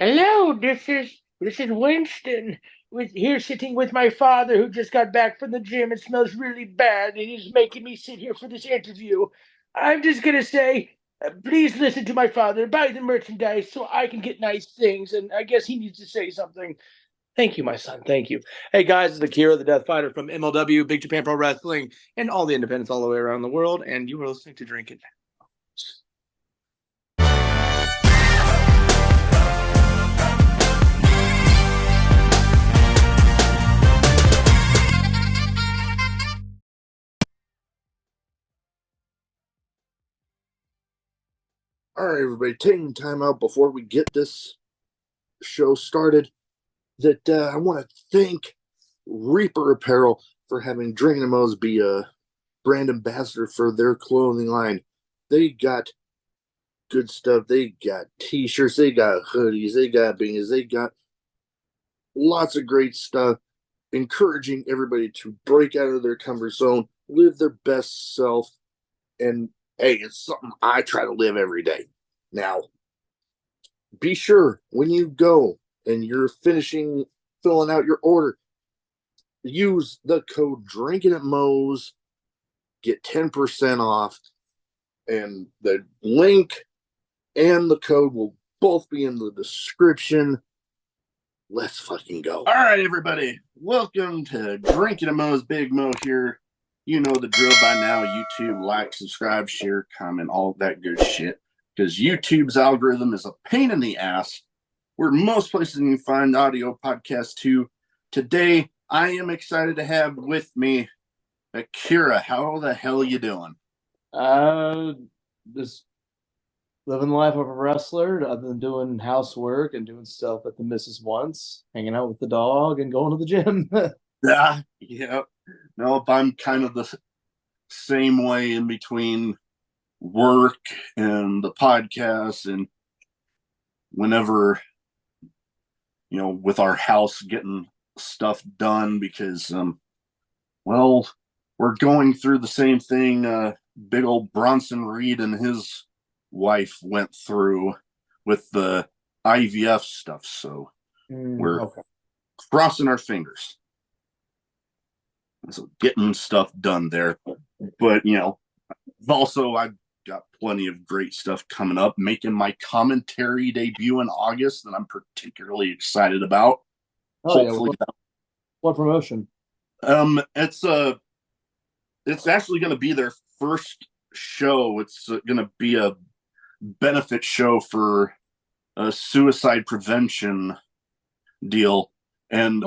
Hello, this is Winston. With here sitting with my father who just got back from the gym. It smells really bad and he's making me sit here for this interview. I'm just gonna say, please listen to my father, buy the merchandise so I can get nice things, and I guess he needs to say something. Thank you, my son. Thank you. Hey guys, it's Akira, the Death Fighter from MLW, Big Japan Pro Wrestling, and all the independents all the way around the world, and you are listening to Drinkin. All right, everybody, taking time out before we get this show started. I want to thank Reaper Apparel for having Drinkin' Mo's be a brand ambassador for their clothing line. They got good stuff. They got t-shirts, they got hoodies, they got beanies, they got lots of great stuff, encouraging everybody to break out of their comfort zone, live their best self, and hey, it's something I try to live every day. Now, be sure when you go and you're filling out your order, use the code Drinkin' at Mo's, get 10% off, and the link and the code will both be in the description. Let's fucking go. All right, everybody. Welcome to Drinkin' at Mo's. Big Mo here. You know the drill by now. YouTube, like, subscribe, share, comment, all that good shit. Because YouTube's algorithm is a pain in the ass. Where most places you can find audio podcasts too. Today, I am excited to have with me Akira. How the hell you doing? Just living the life of a wrestler, other than doing housework and doing stuff at the missus once, hanging out with the dog and going to the gym. Yeah. Nope, I'm kind of the same way in between work and the podcast, and whenever, with our house getting stuff done, because well, we're going through the same thing big old Bronson Reed and his wife went through with the IVF stuff, so we're crossing our fingers. So getting stuff done there. But also I've got plenty of great stuff coming up, making my commentary debut in August that I'm particularly excited about. Hopefully, what promotion? It's actually going to be their first show. It's going to be a benefit show for a suicide prevention deal, and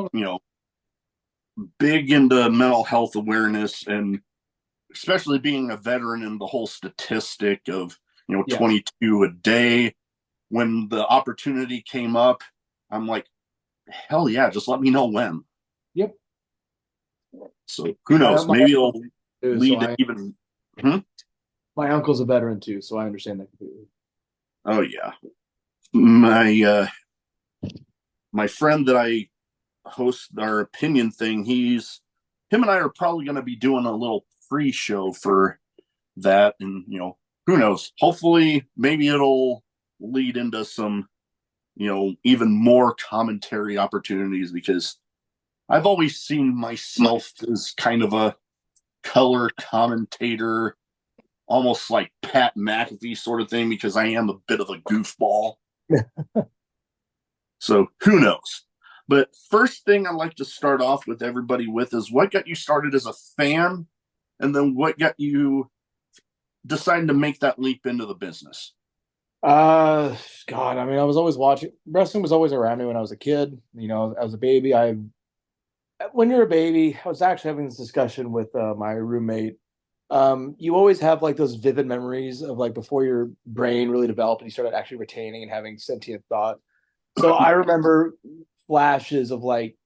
big into mental health awareness, and especially being a veteran and the whole statistic of 22 a day. When the opportunity came up, I'm like, hell yeah, just let me know when. Yep. So who knows? Maybe it'll lead to even. My uncle's a veteran too, so I understand that completely. Oh yeah, my friend that I host our opinion thing, him and I are probably going to be doing a little pre-show for that, and who knows, hopefully maybe it'll lead into some even more commentary opportunities, because I've always seen myself as kind of a color commentator, almost like Pat McAfee sort of thing, because I am a bit of a goofball. So who knows? But first thing I'd like to start off with everybody with is what got you started as a fan, and then what got you deciding to make that leap into the business? God, I mean, I was always watching. Wrestling was always around me when I was a kid. As a baby, when you're a baby, I was actually having this discussion with my roommate. You always have like those vivid memories of like before your brain really developed and you started actually retaining and having sentient thought. So I remember flashes of like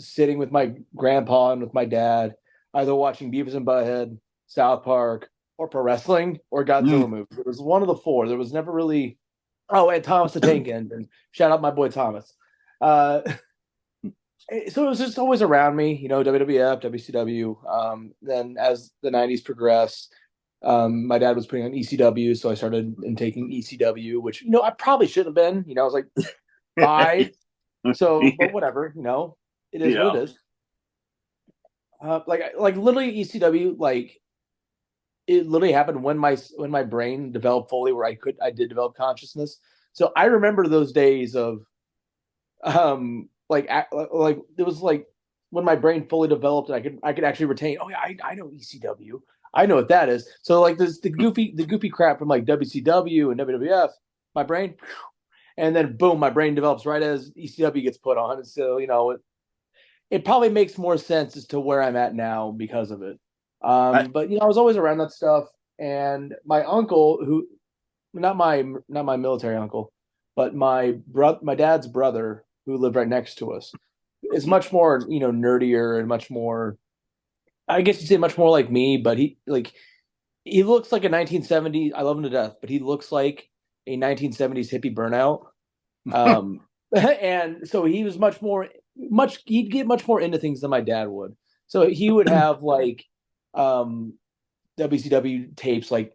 sitting with my grandpa and with my dad, either watching Beavis and Butthead, South Park, or pro wrestling, or Godzilla movies. It was one of the four. There was never really. Oh, and Thomas the Tank Engine. Shout out my boy Thomas. So it was just always around me, WWF, WCW. Then as the 90s progressed, my dad was putting on ECW, so I started taking ECW, which, I probably shouldn't have been. I was like 5. So, but whatever, it is what Yeah. it is. Like literally ECW, like it literally happened when my brain developed fully, where I did develop consciousness. So I remember those days of like it was like when my brain fully developed and I could actually retain. Oh yeah, I know ECW. I know what that is. So like this the goofy crap from like WCW and WWF, my brain, and then boom, my brain develops right as ECW gets put on. And so it probably makes more sense as to where I'm at now because of it. I, But I was always around that stuff, and my uncle, who not my military uncle, but my dad's brother, who lived right next to us, is much more nerdier and much more. I guess you'd say much more like me, but he looks like a 1970s. I love him to death, but he looks like a 1970s hippie burnout. And so he was he'd get much more into things than my dad would. So he would have like WCW tapes, like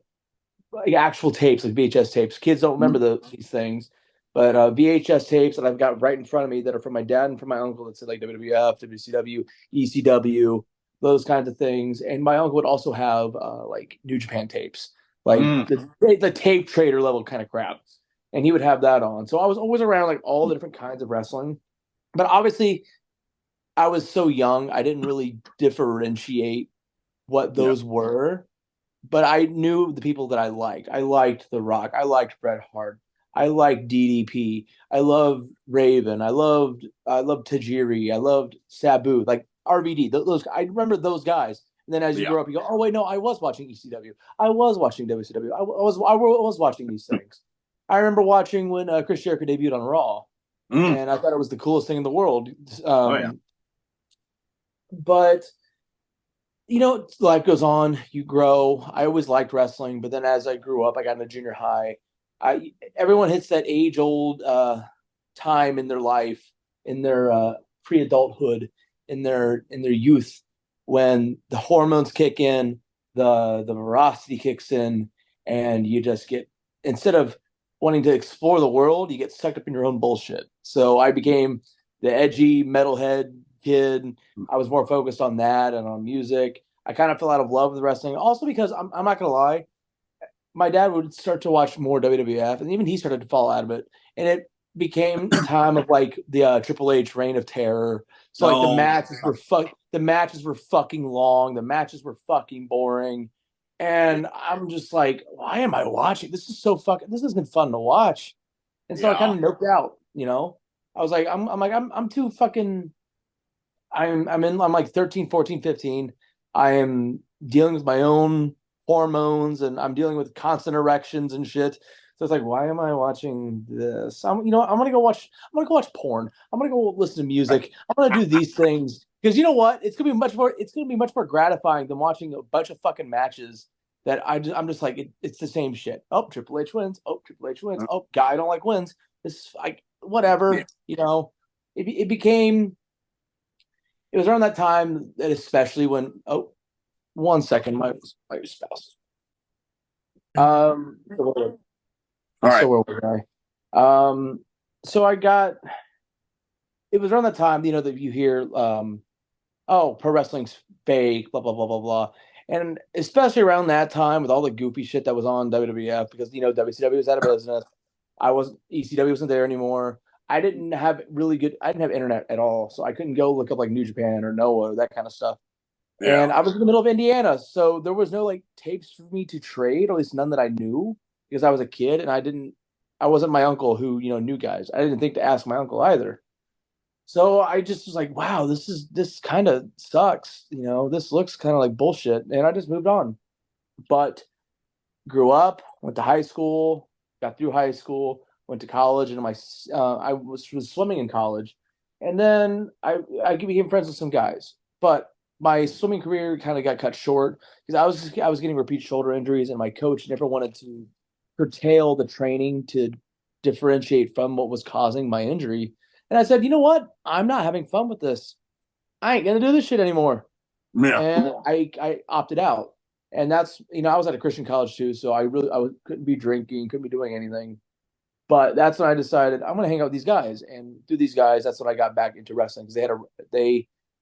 actual tapes, like VHS tapes. Kids don't remember these things, but VHS tapes that I've got right in front of me that are from my dad and from my uncle that said like WWF, WCW, ECW, those kinds of things. And my uncle would also have like New Japan tapes, like the tape trader level kind of crap. And he would have that on. So I was always around like all the different kinds of wrestling. But obviously, I was so young, I didn't really differentiate what yeah. those were, but I knew the people that I liked. I liked The Rock. I liked Bret Hart. I liked DDP. I loved Raven. I loved Tajiri. I loved Sabu. Like RVD. Those I remember those guys. And then as you Yeah. grow up, you go, oh wait, no, I was watching ECW. I was watching WCW. I was watching these things. I remember watching when Chris Jericho debuted on Raw, and I thought it was the coolest thing in the world. Oh yeah. But life goes on, you grow. I always liked wrestling, but then as I grew up, I got into junior high. Everyone hits that age old time in their life, in their pre-adulthood, in their youth, when the hormones kick in, the veracity kicks in, and you just get, instead of wanting to explore the world, you get sucked up in your own bullshit. So I became the edgy metalhead kid. I was more focused on that and on music. I kind of fell out of love with wrestling, also because I'm not gonna lie, my dad would start to watch more WWF, and even he started to fall out of it, and it became a time of like the Triple H Reign of Terror. So like the matches were fucking long, the matches were fucking boring, and I'm just like, why am I watching? This has been fun to watch, and so I kind Yeah. of noped out. I was like, I'm too fucking. I'm like 13, 14, 15. I am dealing with my own hormones and I'm dealing with constant erections and shit. So it's like, why am I watching this? I'm gonna go watch porn. I'm gonna go listen to music. I'm gonna do these things. Because you know what? It's gonna be much more gratifying than watching a bunch of fucking matches that I'm just like, it's the same shit. Oh, Triple H wins. Oh, Triple H wins. Oh, guy I don't like wins. This is like Yeah. whatever, it became, it was around that time that, especially when, oh, 1 second, my spouse. All So right. where was I? So I got. It was around that time, that you hear, oh, pro wrestling's fake, blah blah blah blah blah, and especially around that time with all the goofy shit that was on WWF, because WCW was out of business. ECW wasn't there anymore. I didn't have internet at all, so I couldn't go look up like New Japan or Noah or that kind of stuff. Yeah. And I was in the middle of Indiana, so there was no like tapes for me to trade, or at least none that I knew, because I was a kid and I wasn't my uncle who knew guys. I didn't think to ask my uncle either. So I just was like, wow, this kind of sucks. This looks kind of like bullshit, and I just moved on. But grew up, went to high school, got through high school, went to college, and I was swimming in college, and then I became friends with some guys. But my swimming career kind of got cut short because I was getting repeat shoulder injuries, and my coach never wanted to curtail the training to differentiate from what was causing my injury. And I said, you know what? I'm not having fun with this. I ain't gonna do this shit anymore. Yeah. And I opted out. And that's, I was at a Christian college too, so couldn't be drinking, couldn't be doing anything. But that's when I decided I'm going to hang out with these guys, and through these guys, that's when I got back into wrestling because they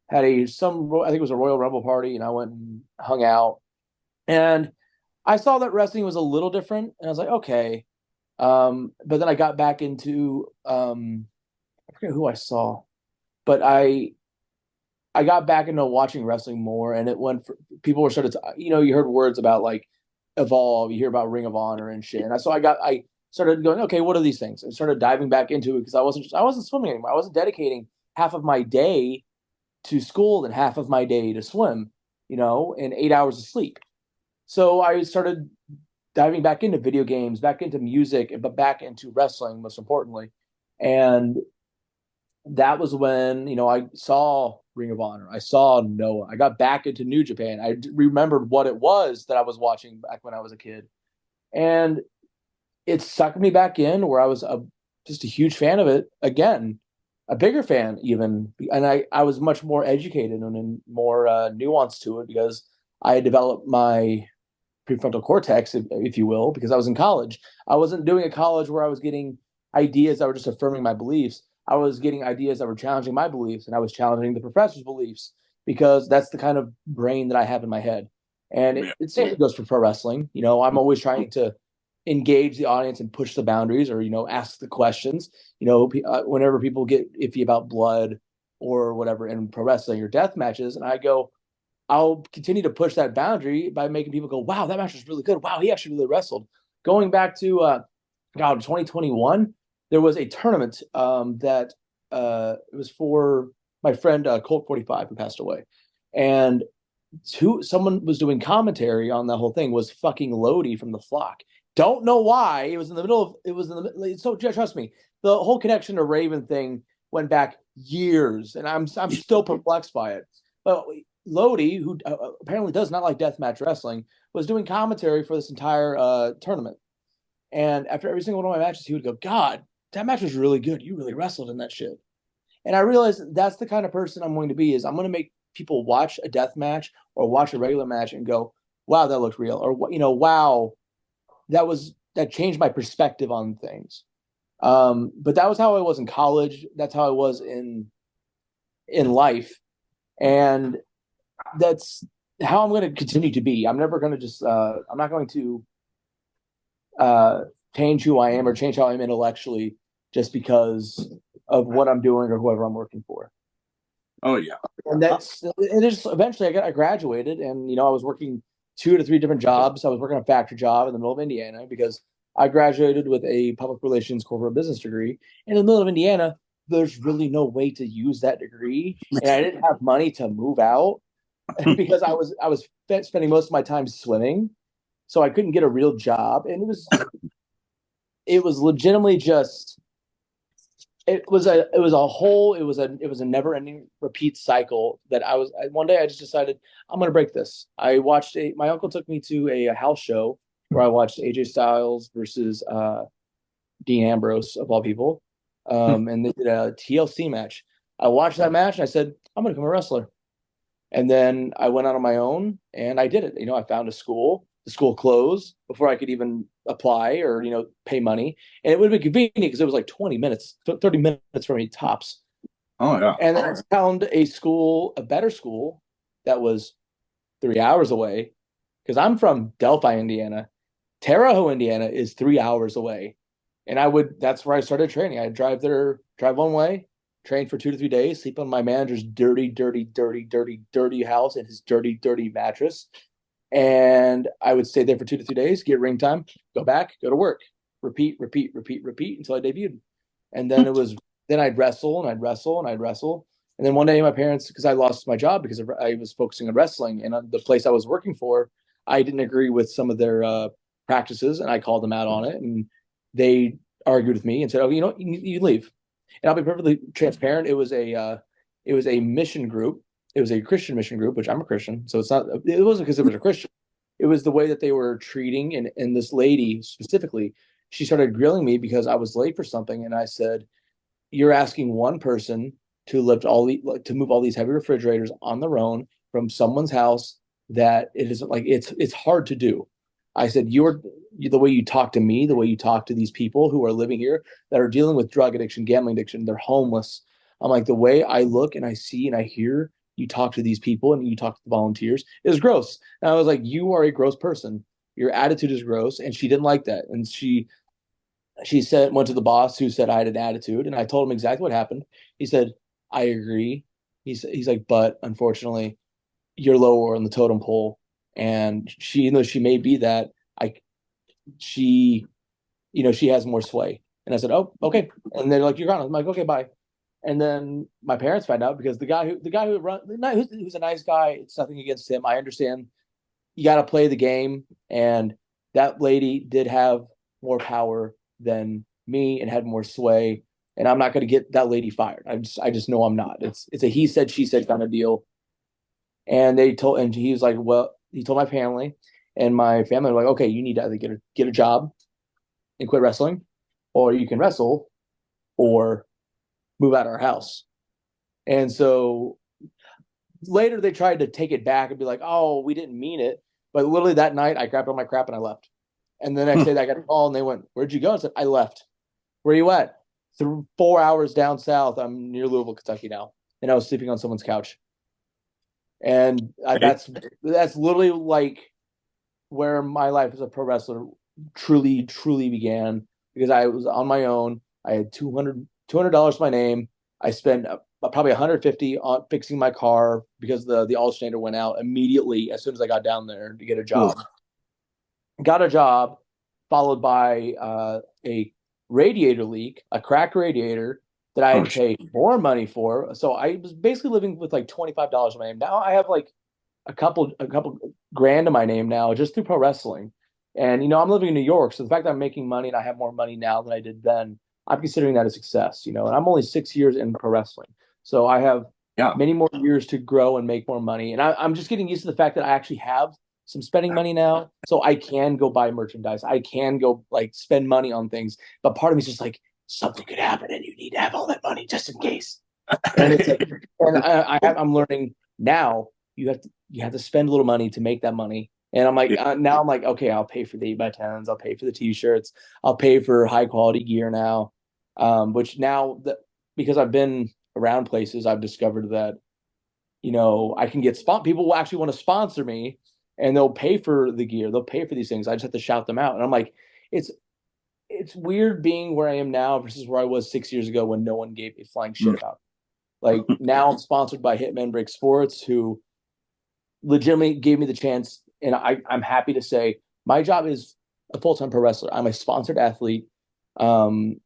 had I think it was a Royal Rumble party, and I went and hung out, and I saw that wrestling was a little different, and I was like, okay. But then I got back into I forget who I saw, but I got back into watching wrestling more, and it went for people were started to, you heard words about like Evolve, you hear about Ring of Honor and shit, and I started going, okay, what are these things? And started diving back into it because I wasn't swimming anymore. I wasn't dedicating half of my day to school and half of my day to swim, and 8 hours of sleep. So I started diving back into video games, back into music, but back into wrestling, most importantly. And that was when, I saw Ring of Honor. I saw Noah. I got back into New Japan. I remembered what it was that I was watching back when I was a kid. And it sucked me back in where I was just a huge fan of it again, a bigger fan even. And I was much more educated and more nuanced to it because I had developed my prefrontal cortex, if you will, because I was in college. I wasn't doing a college where I was getting ideas that were just affirming my beliefs. I was getting ideas that were challenging my beliefs, and I was challenging the professor's beliefs because that's the kind of brain that I have in my head. And it same goes for pro wrestling. I'm always trying to engage the audience and push the boundaries or, ask the questions. Whenever people get iffy about blood or whatever in pro wrestling or death matches, and I'll continue to push that boundary by making people go, wow, that match was really good. Wow, he actually really wrestled. Going back to 2021, there was a tournament that it was for my friend Colt 45 who passed away. And someone was doing commentary on the whole thing was fucking Lodi from the Flock. Don't know why. It was in the middle. So trust me, the whole connection to Raven thing went back years, and I'm still perplexed by it. But Lodi, who apparently does not like deathmatch wrestling, was doing commentary for this entire tournament. And after every single one of my matches, he would go, God, that match was really good. You really wrestled in that shit. And I realized that's the kind of person I'm going to be, is I'm going to make people watch a death match or watch a regular match and go, wow, that looked real. Or, wow, that changed my perspective on things. But that was how I was in college. That's how I was in life. And that's how I'm going to continue to be. I'm never going to I'm not going to change who I am or change how I am intellectually just because of what I'm doing or whoever I'm working for. Oh yeah. And eventually I graduated, and I was working 2 to 3 different jobs. I was working a factory job in the middle of Indiana because I graduated with a public relations corporate business degree. In the middle of Indiana, there's really no way to use that degree, and I didn't have money to move out because I was spending most of my time swimming, so I couldn't get a real job, and it was legitimately just it was a never-ending repeat cycle that one day I just decided I'm going to break this. My uncle took me to a house show where I watched AJ Styles versus Dean Ambrose of all people, and they did a TLC match. I watched that match and I said, I'm going to become a wrestler. And then I went out on my own and I did it. I found a school. The school closed before I could even apply or, pay money. And it would have been convenient because it was like 20 minutes, 30 minutes for me tops. Oh, yeah. And then I found a better school that was 3 hours away because I'm from Delphi, Indiana. Terre Haute, Indiana is 3 hours away. And that's where I started training. I'd drive one way, train for 2 to 3 days, sleep on my manager's dirty house in his dirty mattress. And I would stay there for 2 to 3 days, get ring time, go back, go to work, repeat until I debuted. And then then I'd wrestle and I'd wrestle and I'd wrestle. And then one day my parents, because I lost my job because I was focusing on wrestling, and the place I was working for, I didn't agree with some of their practices, and I called them out on it. And they argued with me and said, "Oh, you leave." And I'll be perfectly transparent. It was a mission group. It was a Christian mission group, which I'm a Christian. So it wasn't because it was a Christian. It was the way that they were treating. And this lady specifically, she started grilling me because I was late for something. And I said, you're asking one person to move all these heavy refrigerators on their own from someone's house that it isn't like it's hard to do. I said, the way you talk to me, the way you talk to these people who are living here that are dealing with drug addiction, gambling addiction, they're homeless. I'm like, the way I look and I see and I hear you talk to these people and you talk to the volunteers is gross. And I was like, you are a gross person. Your attitude is gross. And she didn't like that. And she went to the boss who said I had an attitude. And I told him exactly what happened. He said, I agree. He's like, but unfortunately, you're lower on the totem pole. And even though she may be that, she has more sway. And I said, oh, okay. And they're like, you're gone. I'm like, okay, bye. And then my parents find out because the guy who who's a nice guy, it's nothing against him. I understand you got to play the game. And that lady did have more power than me and had more sway. And I'm not going to get that lady fired. I just know I'm not. It's a he said, she said kind of deal. And he was like, well, he told my family, and my family were like, okay, you need to either get a job and quit wrestling, or you can wrestle or move out of our house. And so later they tried to take it back and be like, oh, we didn't mean it. But literally that night I grabbed all my crap and I left. And the next day I got a call and they went, where'd you go? I said, I left. Where you at? 4 hours down south. I'm near Louisville, Kentucky now. And I was sleeping on someone's couch. And that's literally like where my life as a pro wrestler truly began, because I was on my own. I had $200 to my name. I spent probably $150 on fixing my car because the alternator went out immediately as soon as I got down there to get a job. Got a job, followed by a radiator leak, a cracked radiator that I had to pay more money for. So I was basically living with like $25 in my name. Now I have like a couple grand in my name now just through pro wrestling. And, I'm living in New York. So the fact that I'm making money and I have more money now than I did then, I'm considering that a success, and I'm only 6 years in pro wrestling. So I have many more years to grow and make more money. And I'm just getting used to the fact that I actually have some spending money now. So I can go buy merchandise. I can go like spend money on things. But part of me is just like, something could happen and you need to have all that money just in case. And it's like, and I'm learning now you have to spend a little money to make that money. And I'm like, now I'm like, okay, I'll pay for the 8x10s. I'll pay for the t-shirts. I'll pay for high quality gear now. Which now because I've been around places, I've discovered that, I can get people will actually want to sponsor me and they'll pay for the gear. They'll pay for these things. I just have to shout them out. And I'm like, it's weird being where I am now versus where I was 6 years ago when no one gave a flying shit about it. Like now I'm sponsored by Hitman Break Sports, who legitimately gave me the chance. And I'm happy to say my job is a full-time pro wrestler. I'm a sponsored athlete. I'm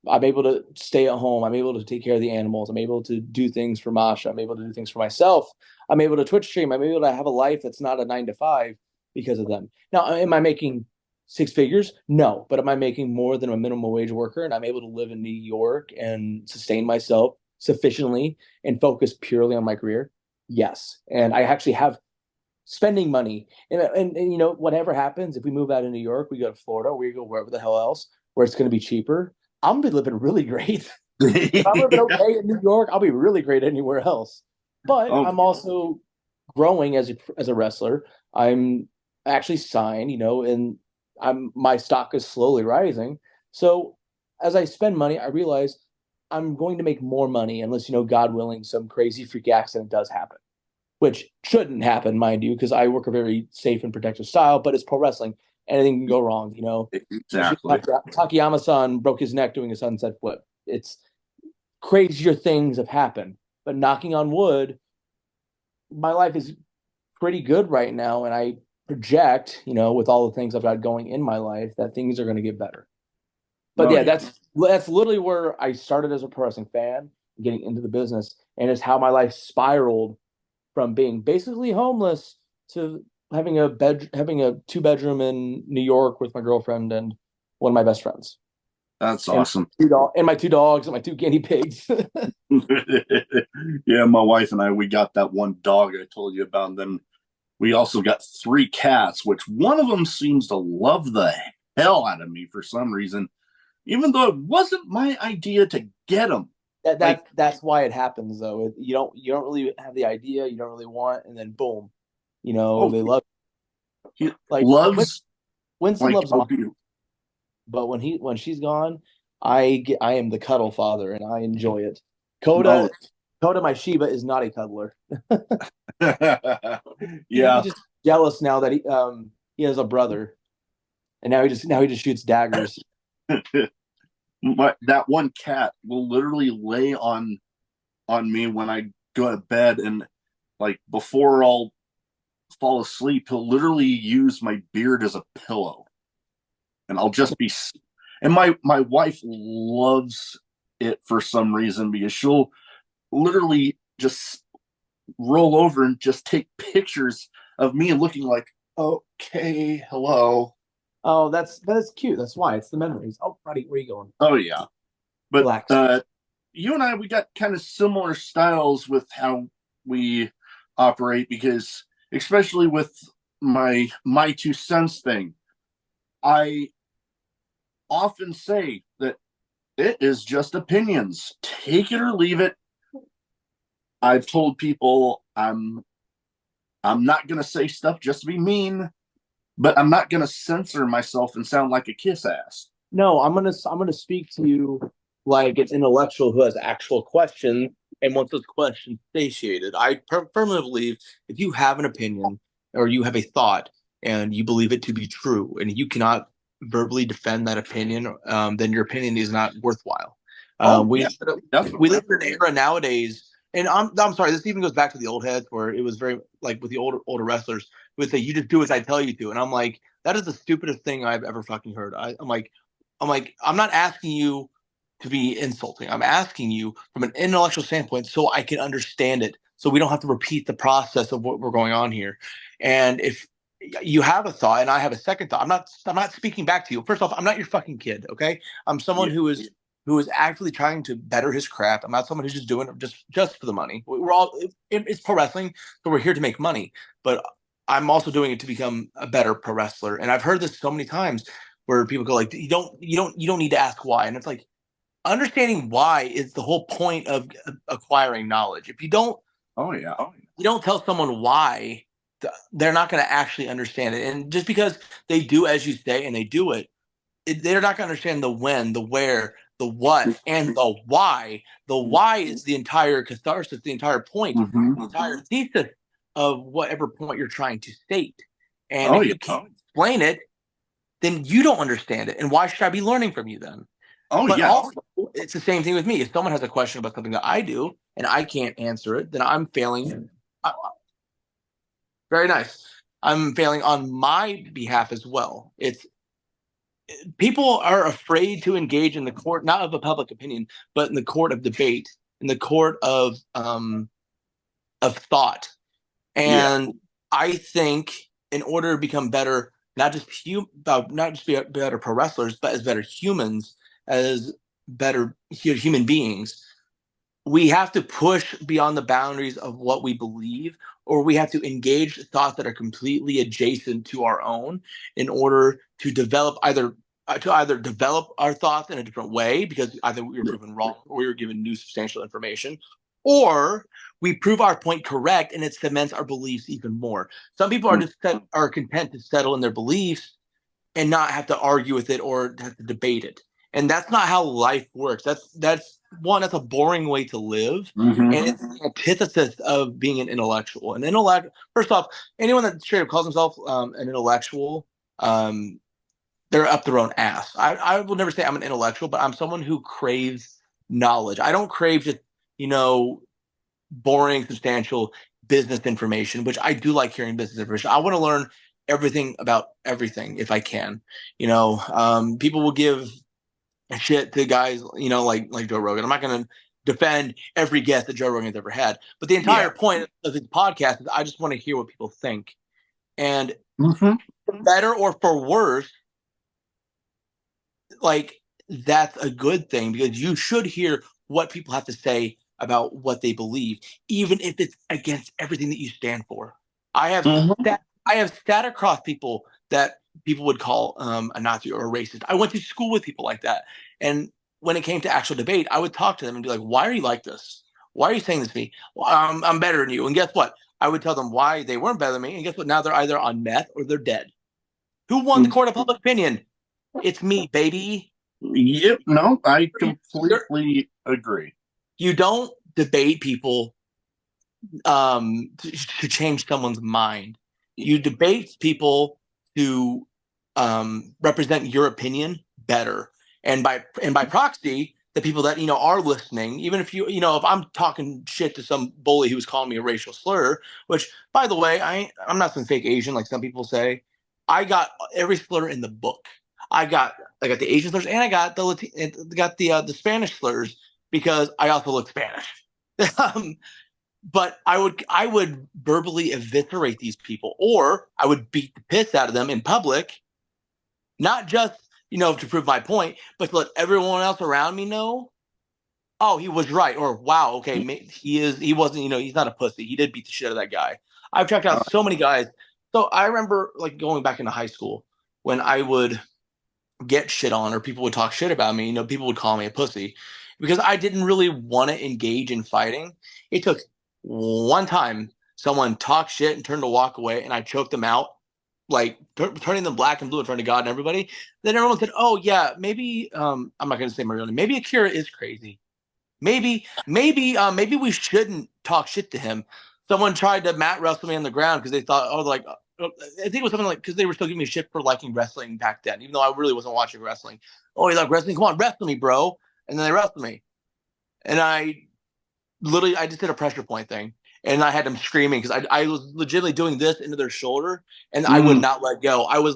able to stay at home. I'm able to take care of the animals. I'm able to do things for Masha. I'm able to do things for myself. I'm able to Twitch stream. I'm able to have a life that's not a 9 to 5 because of them. Now, am I making 6 figures? No. But am I making more than a minimum wage worker? And I'm able to live in New York and sustain myself sufficiently and focus purely on my career? Yes. And I actually have spending money. And whatever happens, if we move out of New York, we go to Florida, we go wherever the hell else, where it's going to be cheaper, I'm going to be living really great. If I'm living okay in New York, I'll be really great anywhere else. But I'm also growing as a wrestler. I'm actually signed, and my stock is slowly rising. So as I spend money, I realize I'm going to make more money unless, God willing, some crazy freak accident does happen, which shouldn't happen, mind you, because I work a very safe and protective style, but it's pro wrestling. Anything can go wrong, Exactly. Takayama-san broke his neck doing a sunset flip. It's crazier things have happened, but knocking on wood, my life is pretty good right now. And I project, with all the things I've got going in my life, that things are going to get better. But that's literally where I started as a pro wrestling fan, getting into the business, and it's how my life spiraled from being basically homeless to having a 2-bedroom in New York with my girlfriend and one of my best friends. That's awesome. And my 2 dogs and my 2 guinea pigs. Yeah, my wife and I, we got that one dog I told you about. And then we also got 3 cats, which one of them seems to love the hell out of me for some reason, even though it wasn't my idea to get them. That's why it happens, though. You don't really have the idea, you don't really want, and then boom, they love. He loves Winston Like loves how mom, do you? but when she's gone, I am the cuddle father, and I enjoy it. No. Coda, my Shiba, is not a cuddler. He's Yeah. just jealous now that he has a brother, and now he just shoots daggers. That one cat will literally lay on me when I go to bed, and like before I'll fall asleep, he'll literally use my beard as a pillow, and I'll just be. And my wife loves it for some reason because she'll literally just roll over and just take pictures of me looking like, okay, hello. Oh, that's cute. That's why it's the memories. Oh, buddy, where you going? Oh yeah, but Relax. you and I, we got kind of similar styles with how we operate, because especially with my 2 cents thing, I often say that it is just opinions. Take it or leave it. I've told people I'm not gonna say stuff just to be mean, but I'm not gonna censor myself and sound like a kiss ass. No, I'm gonna speak to you like an intellectual who has actual questions and wants those questions satiated. I firmly believe if you have an opinion or you have a thought and you believe it to be true and you cannot verbally defend that opinion, then your opinion is not worthwhile. Yeah, We definitely. live in an era nowadays, and I'm sorry, this even goes back to the old heads where it was very like with the older wrestlers who would say, "You just do as I tell you to," and I'm like, that is the stupidest thing I've ever fucking heard. I'm like, I'm not asking you to be insulting. I'm asking you from an intellectual standpoint so I can understand it, so we don't have to repeat the process of what we're going on here. And if you have a thought and I have a second thought, I'm not speaking back to you. First off, I'm not your fucking kid, okay? I'm someone Yeah. who is actively trying to better his craft. I'm not someone who's just doing it just for the money. We're all it's pro wrestling, so we're here to make money. But I'm also doing it to become a better pro wrestler. And I've heard this so many times where people go like, you don't need to ask why. And it's like, understanding why is the whole point of acquiring knowledge. If you don't, Oh yeah. you don't tell someone why, they're not going to actually understand it. And just because they do as you say and they do it, they're not going to understand the when, the where, the what, and the why. The why is the entire catharsis, the entire point, Mm-hmm. the entire thesis of whatever point you're trying to state. And Oh if yeah. you can't explain it, then you don't understand it. And why should I be learning from you then? Oh But yeah. also, it's the same thing with me. If someone has a question about something that I do and I can't answer it, then I'm failing. Very nice. I'm failing on my behalf as well. It's people are afraid to engage in the court, not of a public opinion, but in the court of debate, in the court of thought. And I think in order to become better, not just be better pro wrestlers, but as better humans, as better human beings, we have to push beyond the boundaries of what we believe, or we have to engage thoughts that are completely adjacent to our own in order to develop either develop our thoughts in a different way because either we were proven wrong or we were given new substantial information, or we prove our point correct and it cements our beliefs even more. Some people are content to settle in their beliefs and not have to argue with it or have to debate it. And that's not how life works. That's a boring way to live. Mm-hmm. And it's the antithesis of being an intellectual. An intellect, first off, anyone that straight up calls himself an intellectual, they're up their own ass. I will never say I'm an intellectual, but I'm someone who craves knowledge. I don't crave just, boring, substantial business information, which I do like hearing business information. I want to learn everything about everything if I can. People will give shit to guys, like Joe Rogan. I'm not going to defend every guest that Joe Rogan has ever had, but the entire point of his podcast is I just want to hear what people think. And for better or for worse, like that's a good thing because you should hear what people have to say about what they believe, even if it's against everything that you stand for. I have sat across people that people would call a Nazi or a racist. I went to school with people like that, and when it came to actual debate, I would talk to them and be like, "Why are you like this? Why are you saying this to me? Well, I'm better than you." And guess what? I would tell them why they weren't better than me, and guess what? Now they're either on meth or they're dead. Who won the court of public opinion? It's me, baby. Yep. No, I completely agree. You don't debate people to change someone's mind. You debate people to represent your opinion better, and by proxy, the people that are listening. Even if if I'm talking shit to some bully who's calling me a racial slur, which by the way, I'm not some fake Asian like some people say. I got every slur in the book. I got the Asian slurs, and I got the Spanish slurs because I also look Spanish. But I would verbally eviscerate these people, or I would beat the piss out of them in public, not just to prove my point, but to let everyone else around me know, oh, he was right, or wow, okay, he wasn't, he's not a pussy. He did beat the shit out of that guy. I've checked out so many guys. So I remember going back into high school when I would get shit on, or people would talk shit about me. People would call me a pussy because I didn't really want to engage in fighting. It took one time someone talked shit and turned to walk away, and I choked them out, turning them black and blue in front of God and everybody. Then everyone said, "Oh yeah, maybe I'm not going to say my real name. Maybe Akira is crazy. Maybe we shouldn't talk shit to him." Someone tried to mat wrestle me on the ground because they thought, I think it was something because they were still giving me shit for liking wrestling back then, even though I really wasn't watching wrestling. Oh, you like wrestling? Come on, wrestle me, bro. And then they wrestled me, and I just did a pressure point thing, and I had them screaming because I was legitimately doing this into their shoulder, and I would not let go. I was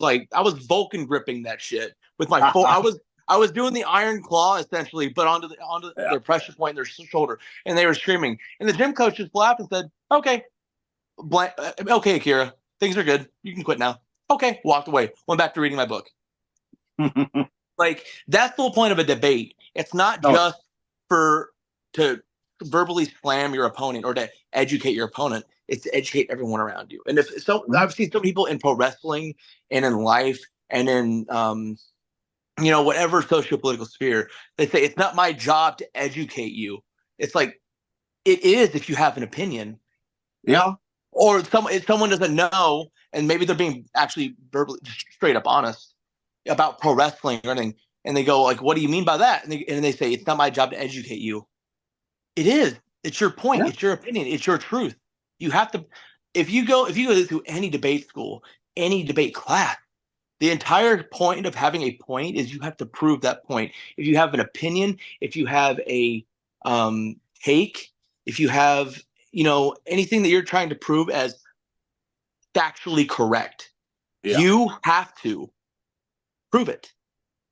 Vulcan gripping that shit with my full. I was doing the iron claw essentially, but onto their pressure point in their shoulder, and they were screaming. And the gym coach just laughed and said, "Okay, okay, Akira, things are good. You can quit now." Okay, walked away. Went back to reading my book. That's the whole point of a debate. It's not just to verbally slam your opponent or to educate your opponent. It's to educate everyone around you. And I've seen so many people in pro wrestling and in life and in whatever socio-political sphere, they say it's not my job to educate you. It's like it is if you have an opinion. Yeah. Or if someone doesn't know, and maybe they're being actually verbally straight up honest about pro wrestling or anything, and they go what do you mean by that? And they say it's not my job to educate you. It is. It's your point. Yeah. It's your opinion. It's your truth. You have to. If you go to any debate school, any debate class, the entire point of having a point is you have to prove that point. If you have an opinion, if you have a take, if you have anything that you're trying to prove as factually correct, you have to prove it.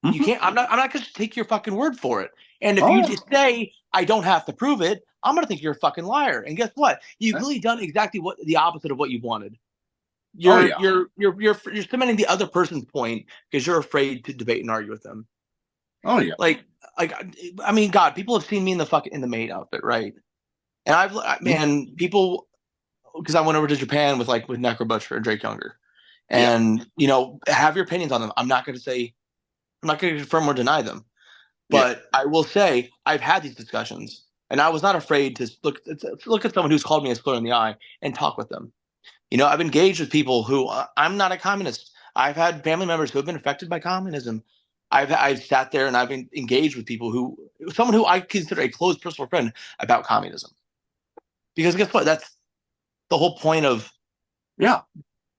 You can't. I'm not going to take your fucking word for it. And if you just say I don't have to prove it, I'm going to think you're a fucking liar. And guess what? You've really done exactly the opposite of what you wanted. You're cementing the other person's point because you're afraid to debate and argue with them. Oh yeah. I mean, God, people have seen me in the maid outfit, right? And people, because I went over to Japan with Necro Butcher and Drake Younger, and have your opinions on them. I'm not going to confirm or deny them, but I will say I've had these discussions, and I was not afraid to look at someone who's called me a slur in the eye and talk with them. I've engaged with people who I'm not a communist. I've had family members who have been affected by communism. I've sat there and I've been engaged with people someone who I consider a close personal friend about communism. Because guess what? That's the whole point of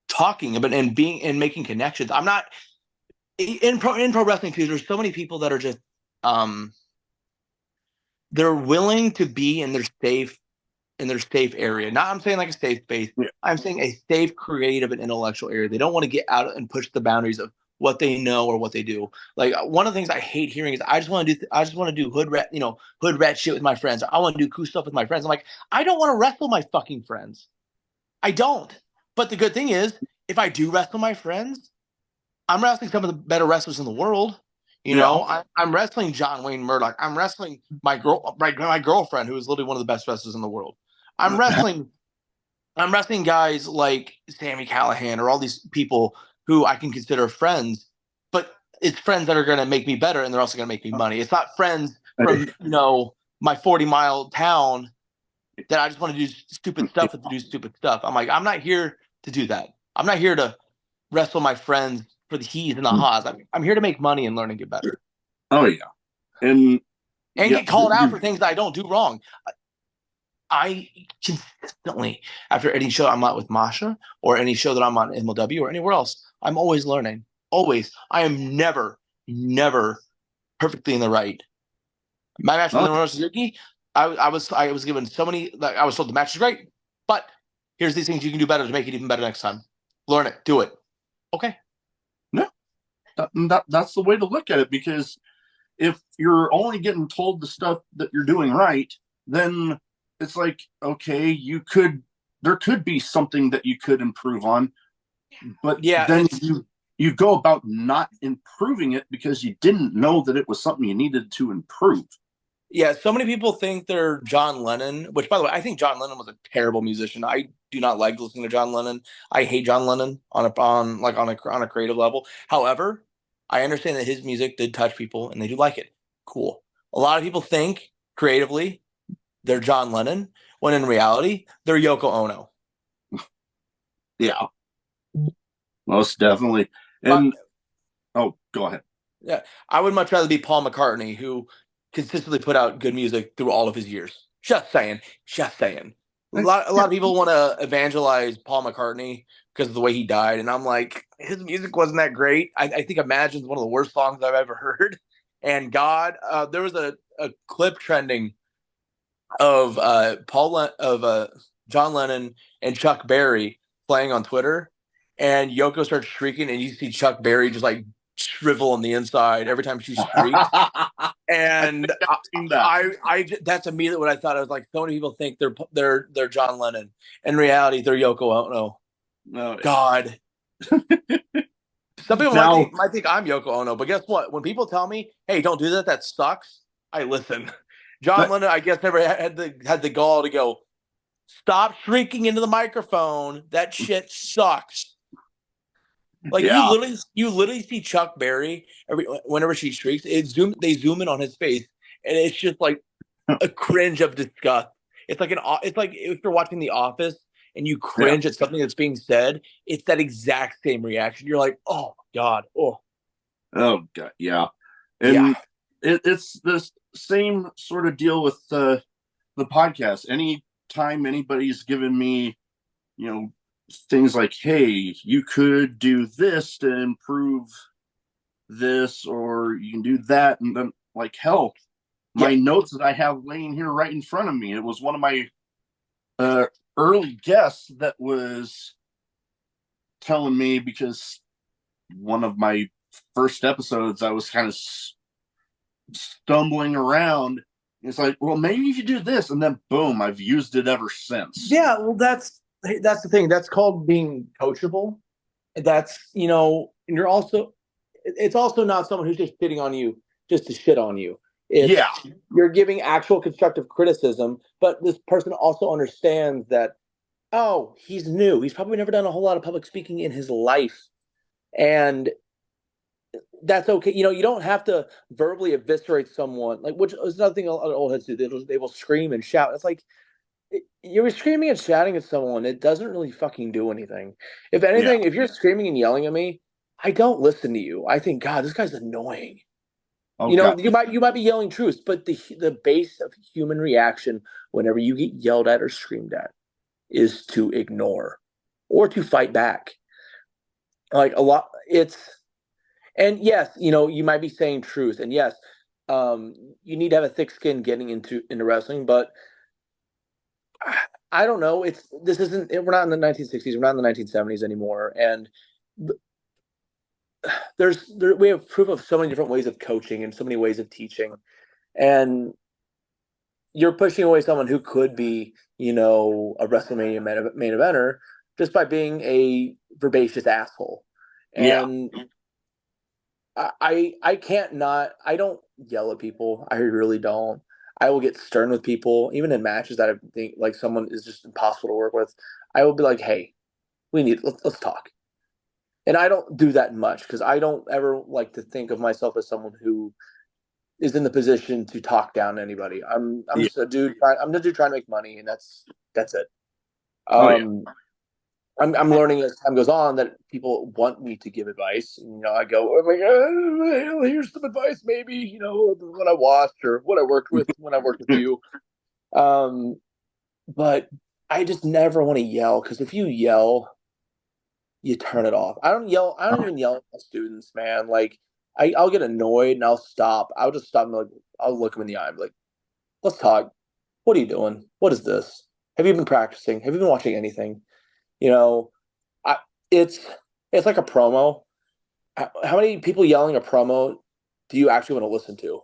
talking about and being and making connections. I'm not in pro wrestling too. There's so many people that are just they're willing to be in their safe area. Not I'm saying like a safe space. Yeah. I'm saying a safe, creative, and intellectual area. They don't want to get out and push the boundaries of what they know or what they do. One of the things I hate hearing is I just want to do hood rat shit with my friends. I want to do cool stuff with my friends. I'm like, I don't want to wrestle my fucking friends. I don't. But the good thing is, if I do wrestle my friends, I'm wrestling some of the better wrestlers in the world. I'm wrestling John Wayne Murdoch. I'm wrestling my girlfriend, who is literally one of the best wrestlers in the world. I'm wrestling guys like Sami Callihan or all these people who I can consider friends, but it's friends that are going to make me better, and they're also going to make me money. It's not friends from my 40-mile town that I just want to do stupid stuff with to do stupid stuff. I'm like, I'm not here to do that. I'm not here to wrestle my friends for the he's and the ha's. I'm here to make money and learn and get better. Oh yeah, and get called out for things that I don't do wrong. I consistently, after any show I'm on with Masha or any show that I'm on MLW or anywhere else, I'm always learning. Always. I am never perfectly in the right. My match with Suzuki, I was given so many. I was told the match is great, but here's these things you can do better to make it even better next time. Learn it. Do it. Okay. No, that's the way to look at it, because if you're only getting told the stuff that you're doing right, then it's like, okay, there could be something that you could improve on, but then you go about not improving it because you didn't know that it was something you needed to improve. Yeah, so many people think they're John Lennon, which, by the way, I think John Lennon was a terrible musician. I do not like listening to John Lennon. I hate John Lennon on a creative level. However, I understand that his music did touch people and they do like it. Cool. A lot of people think creatively they're John Lennon, when in reality they're Yoko Ono. Yeah, most definitely. And go ahead. Yeah, I would much rather be Paul McCartney, who consistently put out good music through all of his years. Just saying. A lot of people want to evangelize Paul McCartney because of the way he died, and I'm like, his music wasn't that great. I think Imagine's one of the worst songs I've ever heard. And God, there was a clip trending of John Lennon and Chuck Berry playing on Twitter, and Yoko starts shrieking, and you see Chuck Berry just like shrivel on the inside every time she shrieks. And I that's immediately what I thought. I was like, so many people think they're John Lennon. In reality, they're Yoko Ono. No, God. Some people might think I'm Yoko Ono, but guess what? When people tell me, "Hey, don't do that. That sucks," I listen. John Lennon, I guess, never had the gall to go, "Stop shrieking into the microphone. That shit sucks." Like you literally see Chuck Berry whenever she shrieks, they zoom in on his face, and it's just like a cringe of disgust. It's like if you're watching The Office and you cringe at something that's being said, it's that exact same reaction. You're like, oh God, oh God, yeah, and it's the same sort of deal with the podcast. Anytime anybody's given me, things like, hey, you could do this to improve this, or you can do that, and then like, hell, my notes that I have laying here right in front of me, it was one of my early guests that was telling me, because one of my first episodes I was kind of stumbling around. It's like, well, maybe you should do this, and then boom, I've used it ever since. Yeah, well, that's the thing. That's called being coachable. That's, and it's also not someone who's just shitting on you just to shit on you. You're giving actual constructive criticism, but this person also understands that, oh, he's new. He's probably never done a whole lot of public speaking in his life. And that's okay. You don't have to verbally eviscerate someone, which is another thing a lot of old heads do. They will scream and shout. It's like, you're screaming and shouting at someone. It doesn't really fucking do anything. If anything, if you're screaming and yelling at me, I don't listen to you. I think, God, this guy's annoying. Oh, you might be yelling truth, but the base of human reaction whenever you get yelled at or screamed at is to ignore or to fight back. Like a lot, and yes, you might be saying truth, and yes, you need to have a thick skin getting into wrestling, but I don't know. We're not in the 1960s. We're not in the 1970s anymore. And we have proof of so many different ways of coaching and so many ways of teaching. And you're pushing away someone who could be, a WrestleMania main eventer just by being a verbacious asshole. And I don't yell at people. I really don't. I will get stern with people, even in matches that I think like someone is just impossible to work with. I will be like, "Hey, let's talk." And I don't do that much because I don't ever like to think of myself as someone who is in the position to talk down to anybody. I'm just a dude. I'm the dude trying to make money, and that's it. I'm learning as time goes on that people want me to give advice. And, I go, I'm like, well, here's some advice, maybe, what I watched or what I worked with when I worked with you. But I just never want to yell, because if you yell, you turn it off. I don't yell. I don't even yell at students, man. Like I'll get annoyed and I'll stop. I'll just stop and like I'll look them in the eye and be like, let's talk. What are you doing? What is this? Have you been practicing? Have you been watching anything? You know, I it's it's like a promo. How many people yelling a promo do you actually want to listen to?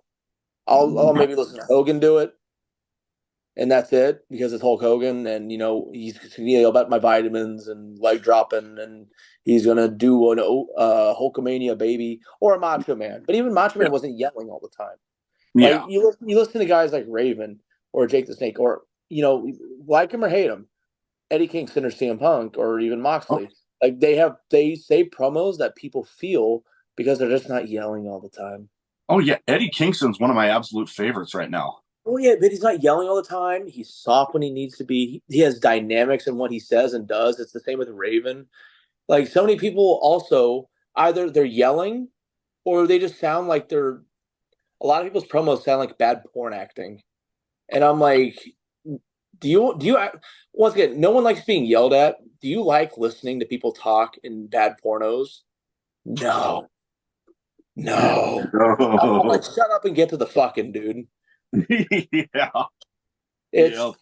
I'll maybe listen to Hogan do it, and that's it, because it's Hulk Hogan, and he's gonna yell about my vitamins and leg dropping, and he's gonna do an Hulkamania baby or a Macho Man. But even Macho Man wasn't yelling all the time. Like Yeah. you listen to guys like Raven or Jake the Snake, or like him or hate him, Eddie Kingston or CM Punk or even Moxley. Like they say promos that people feel because they're just not yelling all the time. Oh yeah, Eddie Kingston's one of my absolute favorites right now. Oh yeah, but he's not yelling all the time. He's soft when he needs to be. He has dynamics in what he says and does. It's the same with Raven. Like so many people also either they're yelling or they just sound like they're. A lot of people's promos sound like bad porn acting, and I'm like, do you once again? No one likes being yelled at. Do you like listening to people talk in bad pornos? No, no. I'm like, shut up and get to the fucking dude. Yeah. It's Yeah.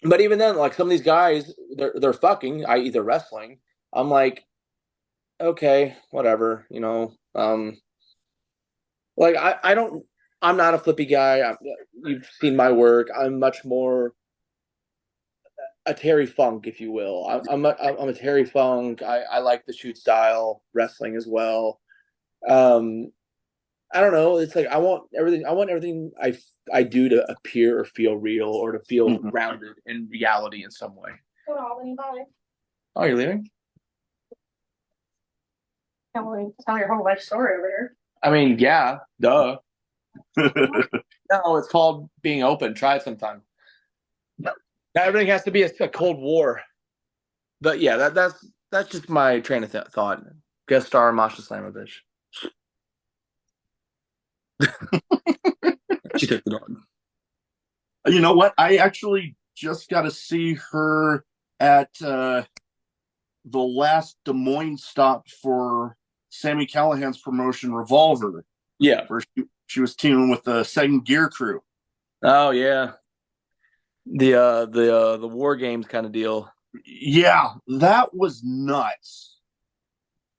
But even then, like some of these guys, they're fucking, i.e., they're wrestling. I'm like, okay, whatever, Like I don't, I'm not a flippy guy. You've seen my work. I'm much more a Terry Funk, if you will. I'm a Terry Funk. I like the shoot style wrestling as well. Um, I don't know. It's like I want everything. I want everything I do to appear or feel real or to feel Mhm. grounded in reality in some way. Oh, you're leaving? Can't really tell your whole life story over here. I mean, yeah, duh. No, it's called being open. Try it sometime. Not everything has to be a Cold War. But yeah, that's just my train of thought. Guest star Masha Slamovich. She took the dog. You know what? I actually just got to see her at the last Des Moines stop for Sammy Callahan's promotion, Revolver. Yeah. Where she was teaming with the Second Gear crew. Oh yeah. The War Games kind of deal. Yeah, that was nuts.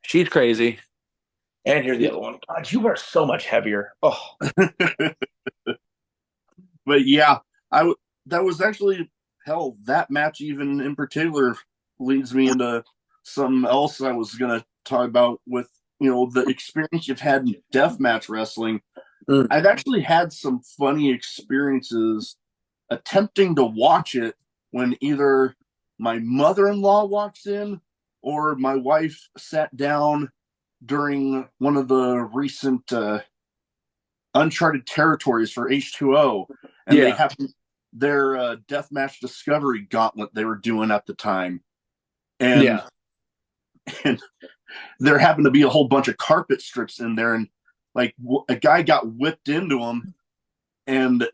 She's crazy. And here's the other one. God, you are so much heavier. Oh. But yeah, that was actually hell. That match, even in particular, leads me into something else I was gonna talk about with the experience you've had in deathmatch wrestling. I've actually had some funny experiences attempting to watch it when either my mother-in-law walks in or my wife sat down during one of the recent Uncharted Territories for H2O, and they have their Deathmatch Discovery Gauntlet they were doing at the time. And there happened to be a whole bunch of carpet strips in there, and like a guy got whipped into them, and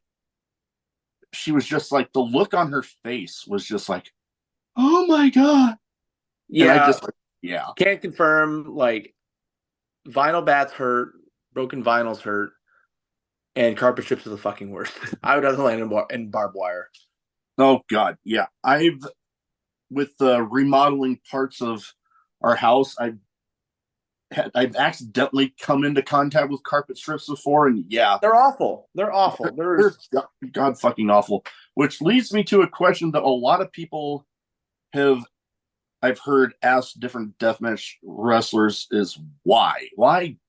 she was just like, the look on her face was just like, oh my God. Yeah. And I just, yeah. Can't confirm, like, vinyl bats hurt, broken vinyls hurt, and carpet strips are the fucking worst. I would rather land in barbed wire. Oh God, yeah. With remodeling parts of our house, I've accidentally come into contact with carpet strips before, and yeah, they're awful. They're awful. They're God fucking awful. Which leads me to a question that a lot of people I've heard ask different deathmatch wrestlers is why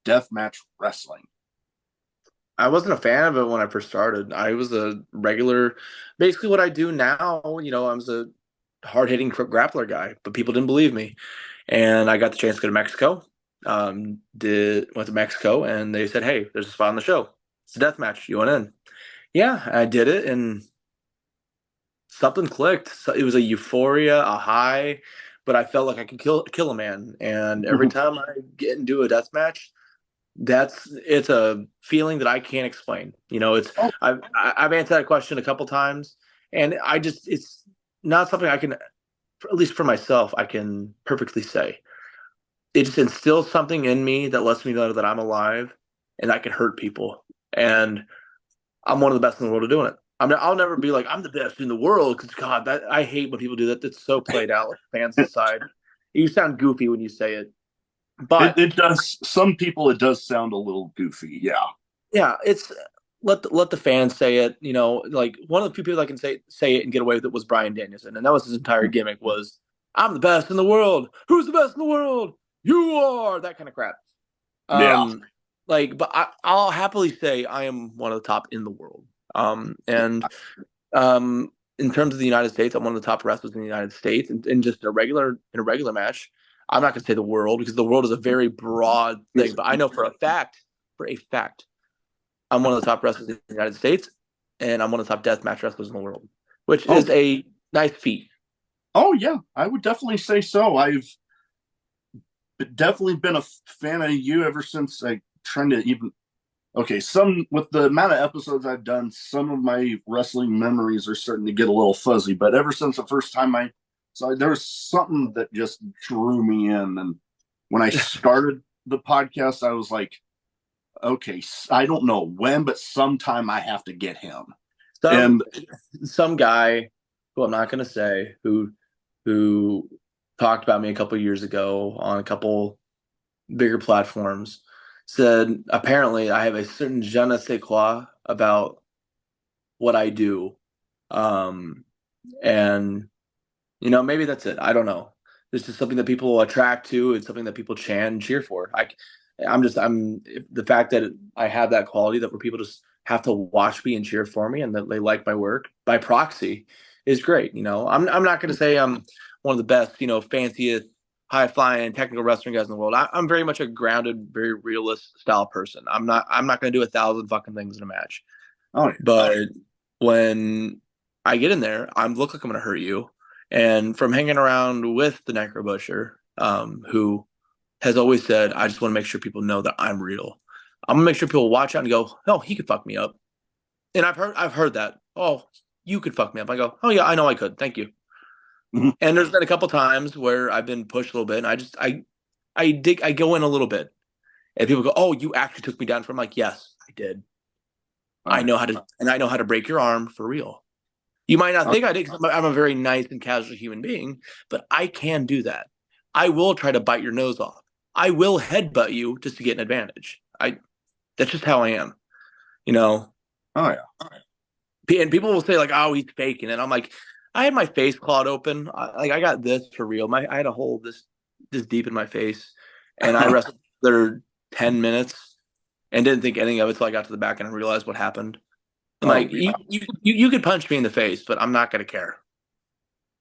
deathmatch wrestling? I wasn't a fan of it when I first started. I was a regular, basically what I do now. I was a hard-hitting grappler guy, but people didn't believe me, and I got the chance to go to Mexico. Went to Mexico, and they said, "Hey, there's a spot on the show. It's a death match. You want in?" Yeah, I did it, and something clicked. So it was a euphoria, a high. but I felt like I could kill a man. And every time I get into a death match, it's a feeling that I can't explain. I've answered that question a couple times, and it's not something I can, at least for myself, I can perfectly say. It just instills something in me that lets me know that I'm alive and I can hurt people. And I'm one of the best in the world at doing it. I'll never be like, I'm the best in the world, because God, I hate when people do that. That's so played out, like fans aside. You sound goofy when you say it. But it does. Some people, it does sound a little goofy. Yeah. Yeah, it's let the fans say it. Like one of the few people that can say it and get away with it was Bryan Danielson, and that was his entire gimmick was, I'm the best in the world. Who's the best in the world? You are. That kind of crap. Yeah. But I'll happily say I am one of the top in the world. In terms of the United States, I'm one of the top wrestlers in the United States, and in just in a regular match. I'm not going to say the world, because the world is a very broad thing, but I know for a fact, I'm one of the top wrestlers in the United States, and I'm one of the top deathmatch wrestlers in the world, which is a nice feat. Oh, yeah. I would definitely say so. I've definitely been a fan of you ever since with the amount of episodes I've done, some of my wrestling memories are starting to get a little fuzzy, but ever since the first time there was something that just drew me in. And when I started the podcast, I was like, okay, I don't know when, but sometime I have to get him. Some guy who I'm not going to say, who talked about me a couple years ago on a couple bigger platforms, said apparently I have a certain je ne sais quoi about what I do. And maybe that's it. I don't know. This is something that people attract to. It's something that people chant and cheer for. I'm the fact that I have that quality, that where people just have to watch me and cheer for me, and that they like my work by proxy, is great. I'm not going to say I'm one of the best, fanciest, high flying technical wrestling guys in the world. I'm very much a grounded, very realist style person. I'm not going to do 1,000 fucking things in a match. But when I get in there, I look like I'm going to hurt you. And from hanging around with the Necro Butcher, who has always said, I just want to make sure people know that I'm real. I'm gonna make sure people watch out and go, oh, he could fuck me up. And I've heard that. Oh, you could fuck me up. I go, oh yeah, I know I could. Thank you. Mm-hmm. And there's been a couple times where I've been pushed a little bit, and I go in a little bit, and people go, oh, you actually took me down. I'm like, yes, I did. I know how to break your arm for real. You might not think I did, because I'm a very nice and casual human being, but I can do that. I will try to bite your nose off. I will headbutt you just to get an advantage. That's just how I am, Oh yeah. And people will say like, "Oh, he's faking it." I'm like, I had my face clawed open. I got this for real. I had a hole this deep in my face, and I wrestled for 10 minutes and didn't think anything of it until I got to the back and I realized what happened. I'm you could punch me in the face, but I'm not gonna care.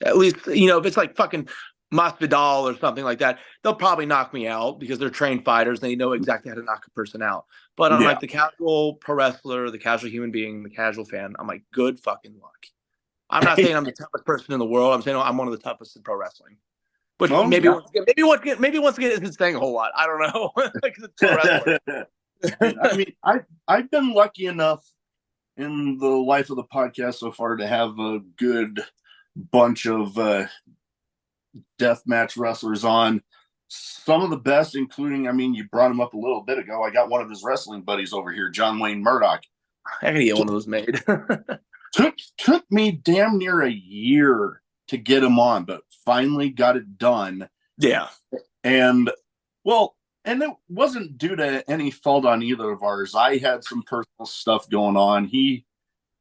At least if it's like fucking Masvidal or something like that, they'll probably knock me out because they're trained fighters and they know exactly how to knock a person out. But I'm like the casual pro wrestler, the casual human being, the casual fan. I'm like, good fucking luck. I'm not saying I'm the toughest person in the world. I'm saying I'm one of the toughest in pro wrestling. Which maybe once again isn't saying a whole lot. I don't know. I mean, I've been lucky enough in the life of the podcast so far to have a good bunch of deathmatch wrestlers on. Some of the best, including, you brought him up a little bit ago. I got one of his wrestling buddies over here, John Wayne Murdoch. I gotta get one of those made. took me damn near a year to get him on, but finally got it done. Yeah. And it wasn't due to any fault on either of ours. I had some personal stuff going on. He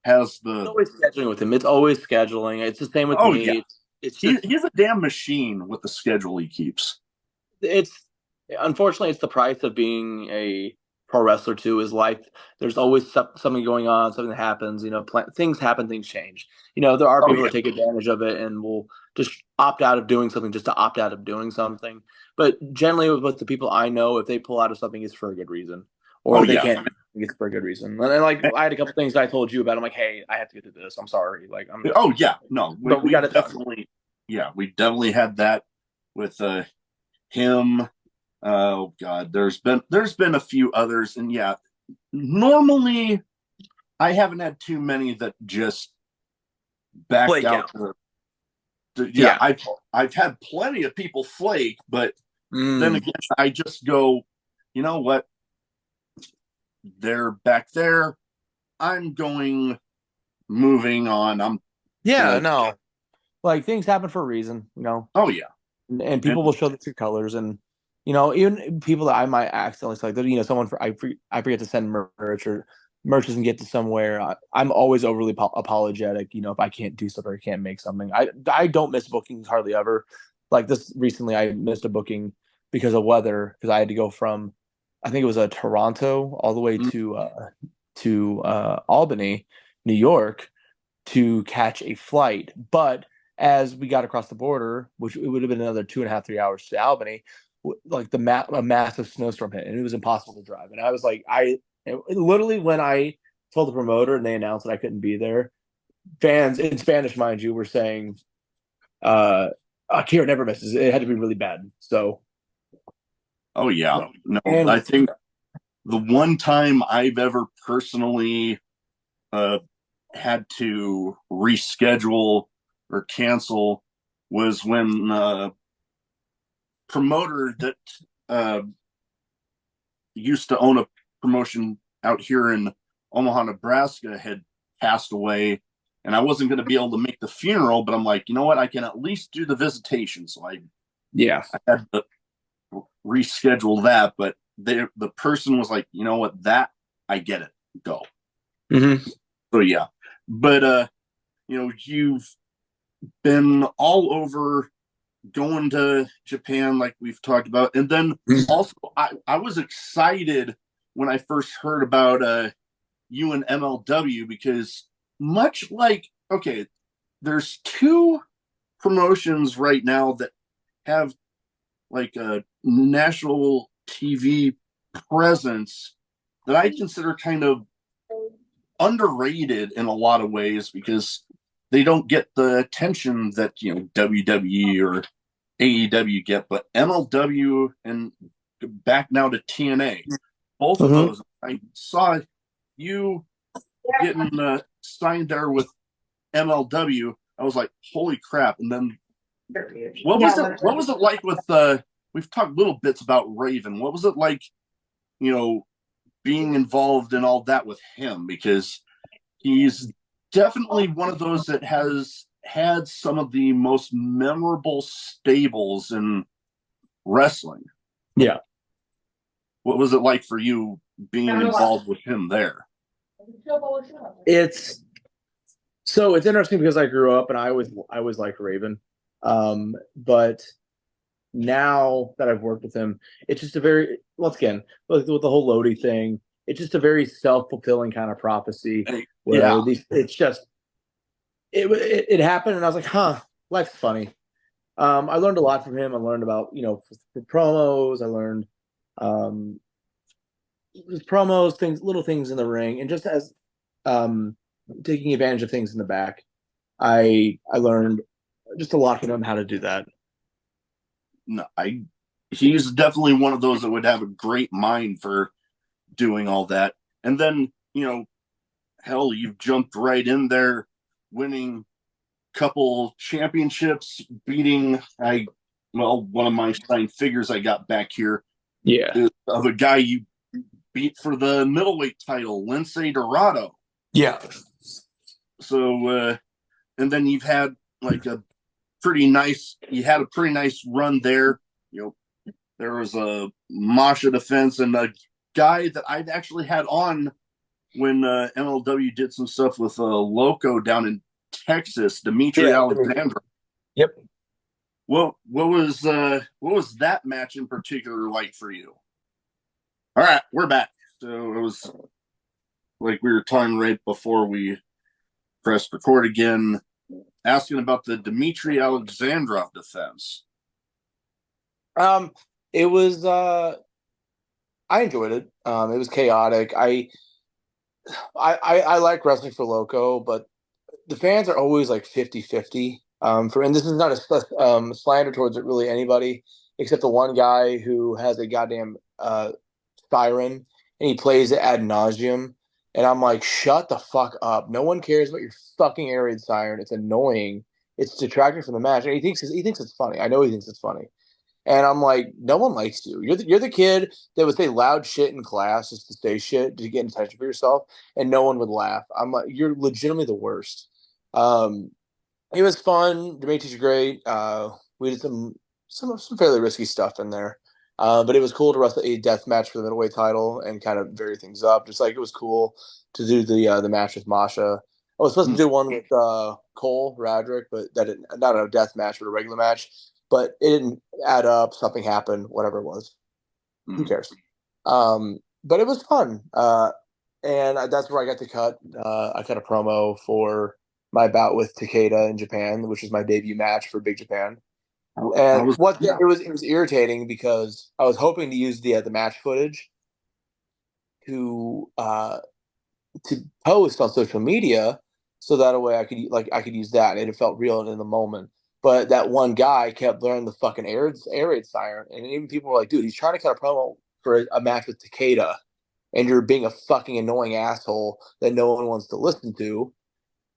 has it's always scheduling with him. It's always scheduling. It's the same with me. Yeah. He's a damn machine with the schedule he keeps. Unfortunately, it's the price of being a pro wrestler too. Is life. There's always something going on, something that happens. Things happen, things change. There are people that take advantage of it and will just opt out of doing something just to opt out of doing something. But generally, with the people I know, if they pull out of something, it's for a good reason, or they can't. It's for a good reason. And I had a couple things that I told you about. I'm like, hey, I have to get to this. I'm sorry. We definitely had that. with him. Oh God, there's been a few others, and yeah, normally I haven't had too many that just backed Flake out. out. Yeah, I've had plenty of people flake, but then again, I just go, you know what? They're back there. I'm moving on. No. Like things happen for a reason, you know. Oh yeah, And people will show the true colors, and you know, even people that I might accidentally select, you know, someone I forget to send merch, or merch doesn't get to somewhere. I'm always overly apologetic, you know, if I can't do something or can't make something. I don't miss bookings hardly ever. Like this recently, I missed a booking because of weather, because I had to go from, I think it was Toronto all the way to Albany, New York, to catch a flight. But as we got across the border, which it would have been another 2.5, 3 hours to Albany, like a massive snowstorm hit, and it was impossible to drive. And I was like, literally when I told the promoter and they announced that I couldn't be there, fans in Spanish, mind you, were saying, Akira never misses. It had to be really bad. So, oh yeah, no, and I think the one time I've ever personally had to reschedule or cancel was when promoter that used to own a promotion out here in Omaha, Nebraska had passed away, and I wasn't going to be able to make the funeral, but I'm like, you know what, I can at least do the visitation. So I had to reschedule that, but the person was like, you know what, that I get it, go. So yeah, but you know, you've been all over, going to Japan like we've talked about, and then also I was excited when I first heard about you and MLW, because much like, okay, there's two promotions right now that have like a national TV presence that I consider kind of underrated in a lot of ways, because they don't get the attention that, you know, WWE or AEW get, but MLW and back now to TNA, both of those, I saw you getting signed there with MLW. I was like, holy crap. And then what was it like with we've talked little bits about Raven. What was it like, you know, being involved in all that with him? Because he's definitely one of those that has had some of the most memorable stables in wrestling. Yeah. What was it like for you being involved with him there? It's interesting because I grew up and I always liked Raven. But now that I've worked with him, it's just a very, once again, with the whole Lodi thing, it's just a very self-fulfilling kind of prophecy where it's just it happened, and I was like, huh, life's funny. I learned a lot from him. I learned about, you know, for promos. I learned promos, things, little things in the ring, and just as taking advantage of things in the back. I learned just a lot from him how to do that. No, he's definitely one of those that would have a great mind for doing all that. And then, you know, hell, you've jumped right in there, winning a couple championships, beating one of my signed figures I got back here. Yeah. Of a guy you beat for the middleweight title, Lince Dorado. Yeah. So and then you've had like a pretty nice run there. You know, there was a Masha defense and a guy that I'd actually had on when MLW did some stuff with Loco down in Texas, Dimitri Alexandra. Yep. What was that match in particular like for you? All right, we're back. So it was like we were talking right before we pressed record again, asking about the Dimitri Alexandrov defense. It was I enjoyed it. It was chaotic. I like wrestling for Loco, but the fans are always like 50-50. And this is not a slander towards it really anybody except the one guy who has a goddamn siren and he plays it ad nauseum. And I'm like, shut the fuck up. No one cares about your fucking air raid siren. It's annoying. It's detracting from the match. And he thinks it's funny. I know he thinks it's funny. And I'm like, no one likes you. You're the kid that would say loud shit in class just to say shit to get attention for yourself, and no one would laugh. I'm like, you're legitimately the worst. It was fun. Demetrius great. We did some fairly risky stuff in there. But it was cool to wrestle a death match for the middleweight title and kind of vary things up. Just like it was cool to do the match with Masha. I was supposed to do one with Cole Radrick, but that didn't, not a death match, but a regular match. But it didn't add up. Something happened. Whatever it was, who cares? But it was fun, and that's where I got to cut. I cut a promo for my bout with Takeda in Japan, which was my debut match for Big Japan. And it was irritating because I was hoping to use the match footage to post on social media, so that way I could use that, and it felt real in the moment. But that one guy kept blaring the fucking air raid siren, and even people were like, "Dude, he's trying to cut a promo for a match with Takeda, and you're being a fucking annoying asshole that no one wants to listen to."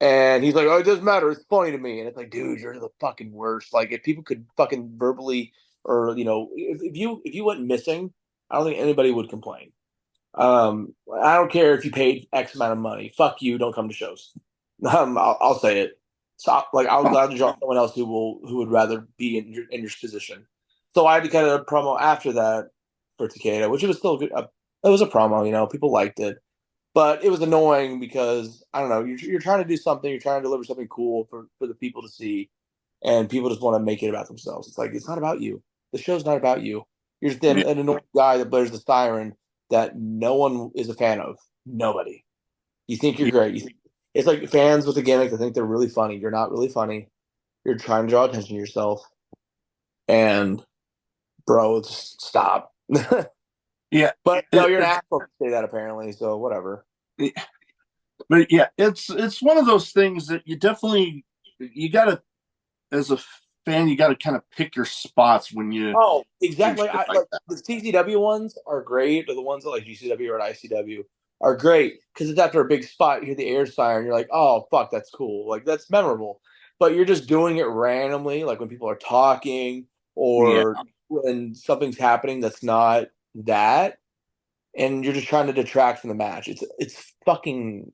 And he's like, "Oh, it doesn't matter. It's funny to me." And it's like, dude, you're the fucking worst. Like, if people could fucking verbally, or if you went missing, I don't think anybody would complain. I don't care if you paid X amount of money. Fuck you. Don't come to shows. I'll say it. So, like, I'll gladly draw someone else who would rather be in your position. So I had to cut a promo after that for Takeda, which it was still good. It was a promo, people liked it. But it was annoying because, I don't know, you're trying to do something, you're trying to deliver something cool for the people to see, and people just want to make it about themselves. It's like, it's not about you. The show's not about you. You're just an annoying guy that blares the siren that no one is a fan of. Nobody. You think you're great. It's like fans with a gimmick that think they're really funny. You're not really funny. You're trying to draw attention to yourself. And, bro, just stop. Yeah, but no, you're an asshole to say that apparently. So whatever. But yeah, it's one of those things that you gotta, as a fan, you gotta kind of pick your spots when you. Oh, exactly. Like the CCW ones are great, or the ones that like GCW or at ICW are great because it's after a big spot. You hear the air siren, you're like, oh fuck, that's cool. Like that's memorable. But you're just doing it randomly, like when people are talking or when something's happening that's not that, and you're just trying to detract from the match. It's fucking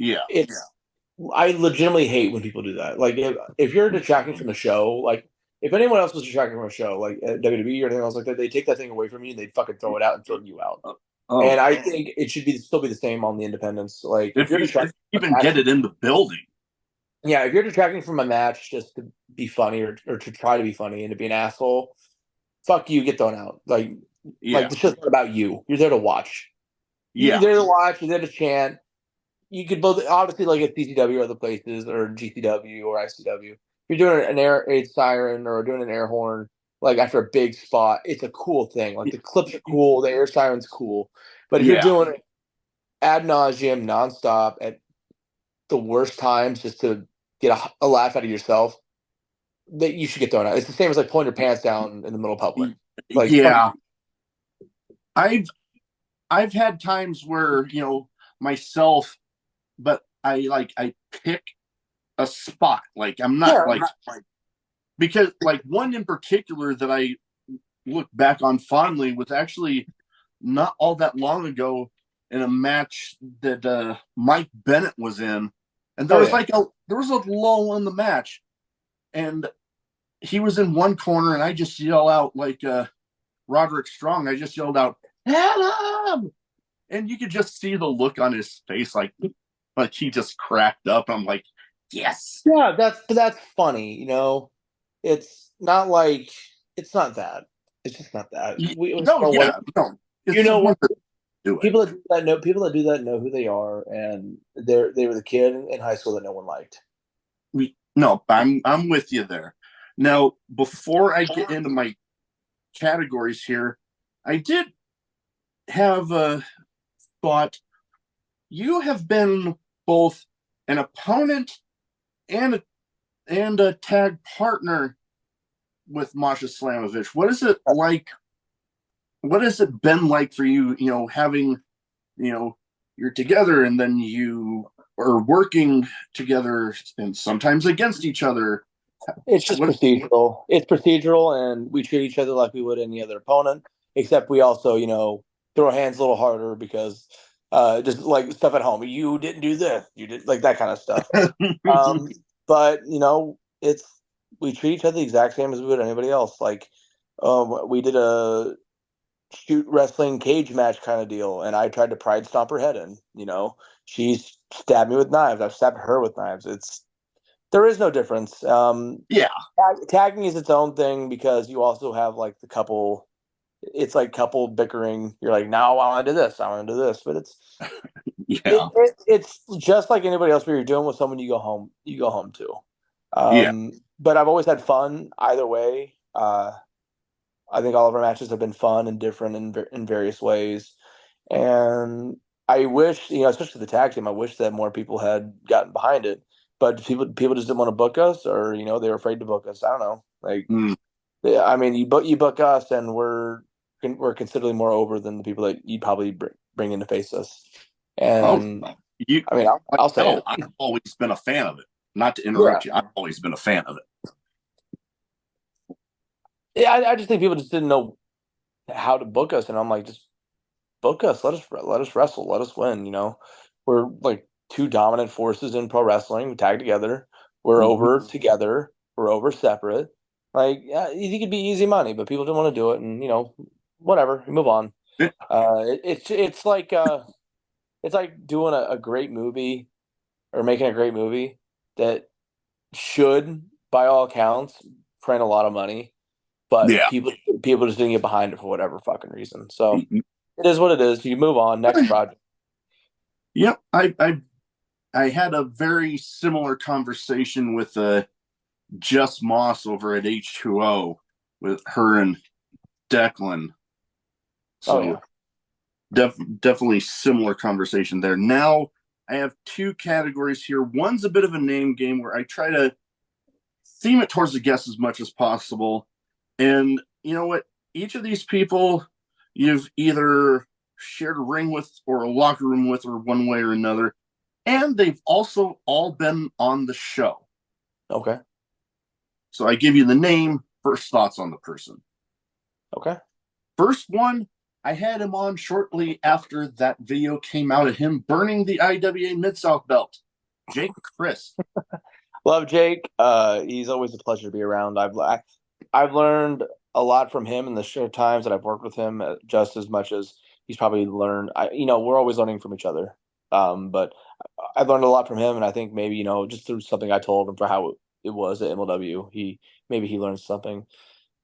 I legitimately hate when people do that. Like if you're detracting from the show, like if anyone else was detracting from a show, like at WWE or anything else like that, they take that thing away from you and they fucking throw it out and throw you out. And I think it should still be the same on the independents. Like if you're detracting, even get it in the building. Yeah, if you're detracting from a match just to be funny or to try to be funny and to be an asshole, fuck you, get thrown out. Like the show's not about you. You're there to watch. You're there to watch. You're there to chant. You could both, obviously, like at CCW or other places, or GCW or ICW. If you're doing an air raid siren or doing an air horn, like after a big spot, it's a cool thing. Like the clips are cool, the air siren's cool. But if you're doing it ad nauseum, nonstop, at the worst times, just to get a laugh out of yourself, that you should get thrown out. It's the same as like pulling your pants down in the middle of public. Like, I've had times where myself, but I pick a spot. Like I'm not because like one in particular that I look back on fondly was actually not all that long ago in a match that Mike Bennett was in, and there was a lull in the match, and he was in one corner, and I just yell out like Roderick Strong. I just yelled out, "Hello!" And you could just see the look on his face, like he just cracked up. I'm like, yes. Yeah, that's funny. It's not like it's not that. It's just not that. People that do that know who they are, and they were the kid in high school that no one liked. I'm with you there. Now, before I get into my categories here, I did have a thought. You have been both an opponent and and a tag partner with Masha Slamovich. What is it like? What has it been like for you? Having, you're together and then you are working together and sometimes against each other. It's just procedural. It's procedural, and we treat each other like we would any other opponent, except we also, throw our hands a little harder because just like stuff at home. You didn't do this. You did like that kind of stuff. But we treat each other the exact same as we would anybody else. Like we did a shoot wrestling cage match kind of deal, and I tried to pride stomp her head in. She stabbed me with knives. I've stabbed her with knives. There is no difference. Yeah. Tagging is its own thing because you also have like the couple. It's like couple bickering. You're like, no, I want to do this. I want to do this. But it's just like anybody else where you're doing with someone you go home to. But I've always had fun either way. I think all of our matches have been fun and different in various ways. And I wish, especially the tag team, I wish that more people had gotten behind it. But people just didn't want to book us, or they were afraid to book us. I don't know. Like, yeah, I mean, you book us, and we're considerably more over than the people that you'd probably bring in to face us. And I'll say it. I've always been a fan of it. Not to interrupt you, I've always been a fan of it. Yeah, I just think people just didn't know how to book us, and I'm like, just book us. Let us wrestle. Let us win. We're like two dominant forces in pro wrestling. We tag together. We're over together. We're over separate. Like, yeah, you think it'd be easy money, but people didn't want to do it, and whatever. Move on. It's like doing a great movie or making a great movie that should, by all accounts, print a lot of money. But people just didn't get behind it for whatever fucking reason. So it is what it is. You move on. Next project. Yep. I had a very similar conversation with Jess Moss over at H2O with her and Declan. So definitely similar conversation there. Now I have two categories here. One's a bit of a name game where I try to theme it towards the guests as much as possible. And you know what? Each of these people you've either shared a ring with or a locker room with or one way or another. And they've also all been on the show. Okay. So I give you the name, first thoughts on the person. Okay. First one, I had him on shortly after that video came out of him burning the IWA Mid-South belt. Jake Chris. Love Jake. He's always a pleasure to be around. I've learned a lot from him in the short times that I've worked with him, just as much as he's probably learned. We're always learning from each other. But I've learned a lot from him, and I think maybe, just through something I told him for how it was at MLW, he learned something.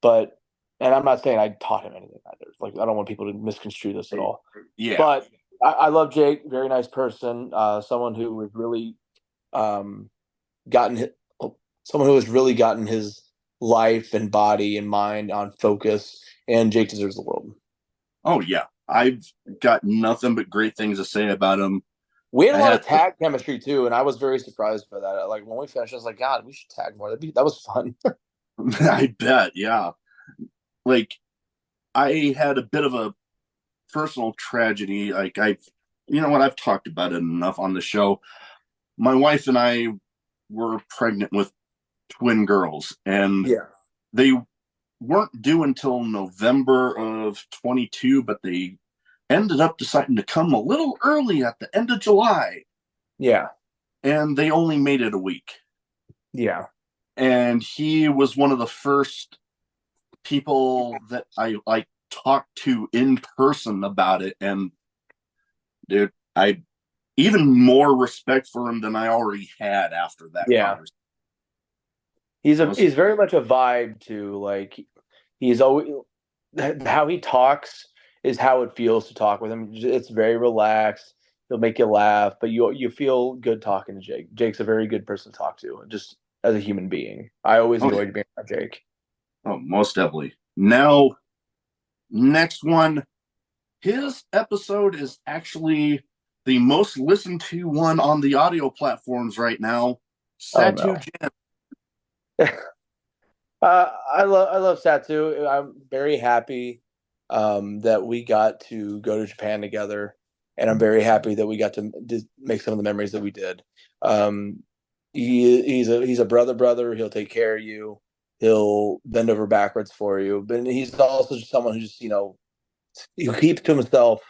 But, and I'm not saying I taught him anything either. Like, I don't want people to misconstrue this at all. Yeah. But I love Jake. Very nice person. Someone who has really gotten his life and body and mind on focus, and Jake deserves the world. Oh yeah, I've got nothing but great things to say about him. We had a lot of tag chemistry too, and I was very surprised by that. Like, when we finished, I was like, God, we should tag more. That was fun. I bet, yeah. Like, I had a bit of a personal tragedy. Like, I've talked about it enough on the show. My wife and I were pregnant with twin girls, and they weren't due until November of 22, but they ended up deciding to come a little early at the end of July. Yeah. And they only made it a week. Yeah. And he was one of the first people that I talked to in person about it. And dude, I even more respect for him than I already had after that conversation. He's very much a vibe too. Like, he's always, how he talks is how it feels to talk with him. It's very relaxed. He'll make you laugh, but you feel good talking to Jake. Jake's a very good person to talk to, just as a human being. I always enjoyed being around Jake. Oh, most definitely. Now, next one. His episode is actually the most listened to one on the audio platforms right now. Satu Jen. I love Satu. I'm very happy that we got to go to Japan together, and I'm very happy that we got to make some of the memories that we did. Um, he's a brother. He'll take care of you. He'll bend over backwards for you. But he's also just someone who just he keeps to himself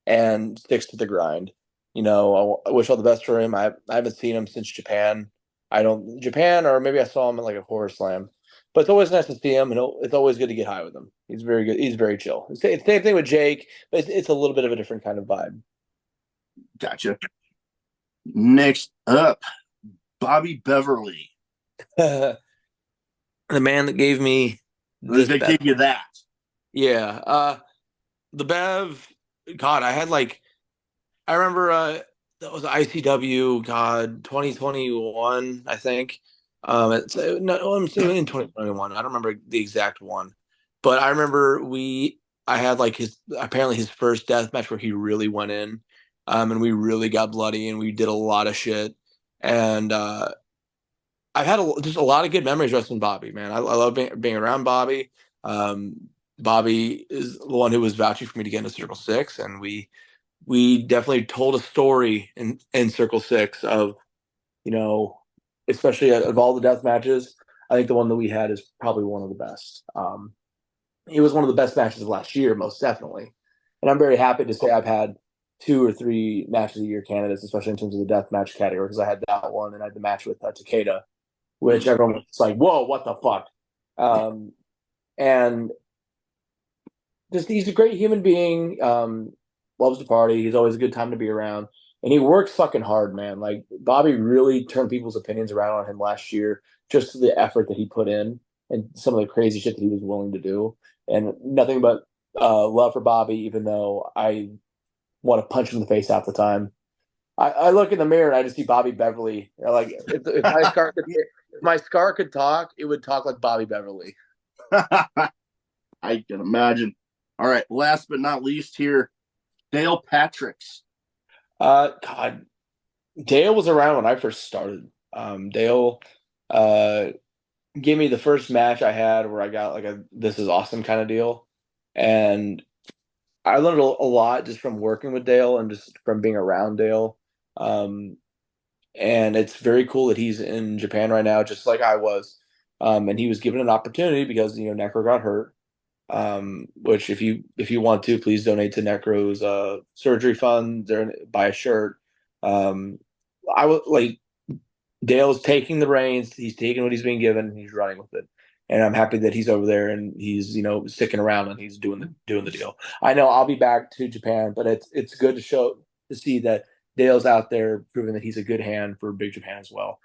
and sticks to the grind. I wish all the best for him. I haven't seen him since Japan. I don't Japan, or maybe I saw him at like a horror slam. But it's always nice to see him, and it's always good to get high with him. He's very good. He's very chill. Same thing with Jake, but it's a little bit of a different kind of vibe. Gotcha. Next up, Bobby Beverly. The man that gave me this. They gave you that. Yeah. The Bev. God, I remember that was ICW. God, 2021, I think. No, I'm saying in 2021. I don't remember the exact one, but I remember I had like his first death match where he really went in, and we really got bloody and we did a lot of shit. And I've had just a lot of good memories wrestling Bobby, man. I love being around Bobby. Bobby is the one who was vouching for me to get into Circle Six, and we definitely told a story in Circle Six of, especially of all the death matches. I think the one that we had is probably one of the best. It was one of the best matches of last year, most definitely. And I'm very happy to say I've had 2 or 3 matches of the year candidates, especially in terms of the death match category, because I had that one and I had the match with Takeda, which everyone was like, "Whoa, what the fuck?" And just he's a great human being. Loves to party. He's always a good time to be around, and he works fucking hard, man. Like Bobby really turned people's opinions around on him last year, just the effort that he put in and some of the crazy shit that he was willing to do, and nothing but love for Bobby. Even though I want to punch him in the face half the time, I look in the mirror and I just see Bobby Beverly. Like if my scar could talk, it would talk like Bobby Beverly. I can imagine. All right, last but not least here, Dale Patricks. God, Dale was around when I first started. Dale gave me the first match I had where I got like a "this is awesome" kind of deal, and I learned a lot just from working with Dale and just from being around Dale. And it's very cool that he's in Japan right now, just like I was. And he was given an opportunity because Necro got hurt. Which if you want to, please donate to Necro's surgery fund. Buy a shirt. I would like Dale's taking the reins. He's taking what he's being given. And he's running with it, and I'm happy that he's over there and he's sticking around and he's doing the deal. I know I'll be back to Japan, but it's good to see that Dale's out there proving that he's a good hand for Big Japan as well.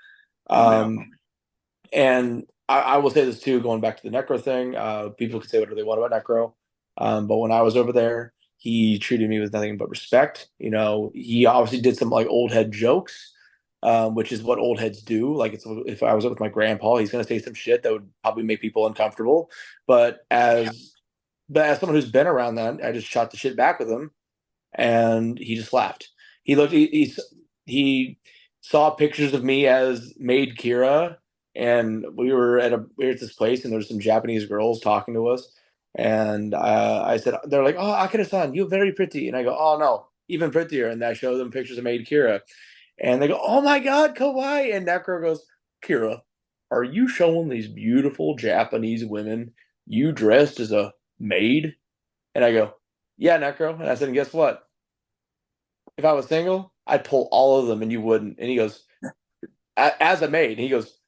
And I will say this too, going back to the Necro thing. People can say whatever they want about Necro, but when I was over there, he treated me with nothing but respect. He obviously did some like old head jokes, which is what old heads do. Like if I was with my grandpa, he's gonna say some shit that would probably make people uncomfortable. But as someone who's been around that, I just shot the shit back with him, and he just laughed. He saw pictures of me as Maid Kira, and we were at this place, and there was some Japanese girls talking to us, and I said, they're like, "Oh, Akira-san, you're very pretty," and I go, "Oh no, even prettier," and I show them pictures of Maid Kira, and they go, "Oh my God, kawaii," and Necro goes, "Kira, are you showing these beautiful Japanese women you dressed as a maid?" And I go, "Yeah, Necro," and I said, "Guess what? If I was single, I'd pull all of them and you wouldn't." And he goes, "As a maid," and he goes,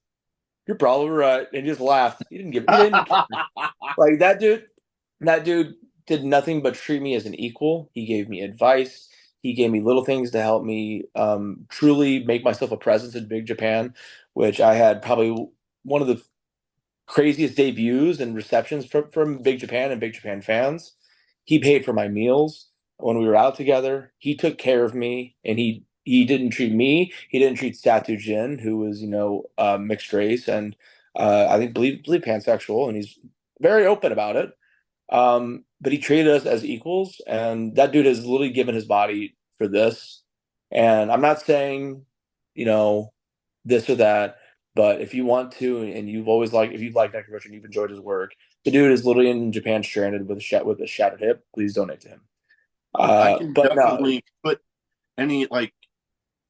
"You're probably right." And he just laughed. He didn't like that dude did nothing but treat me as an equal. He gave me advice. He gave me little things to help me truly make myself a presence in Big Japan, which I had probably one of the craziest debuts and receptions from Big Japan and Big Japan fans. He paid for my meals when we were out together. He took care of me, and he didn't treat me. He didn't treat Satu Jin, who was mixed race and I think believe pansexual, and he's very open about it. But he treated us as equals, and that dude has literally given his body for this. And I'm not saying this or that, But if you want to, and you've always liked, if you've liked Necro Butcher and you've enjoyed his work, the dude is literally in Japan stranded with a shattered hip. Please donate to him. I can But no, definitely put any like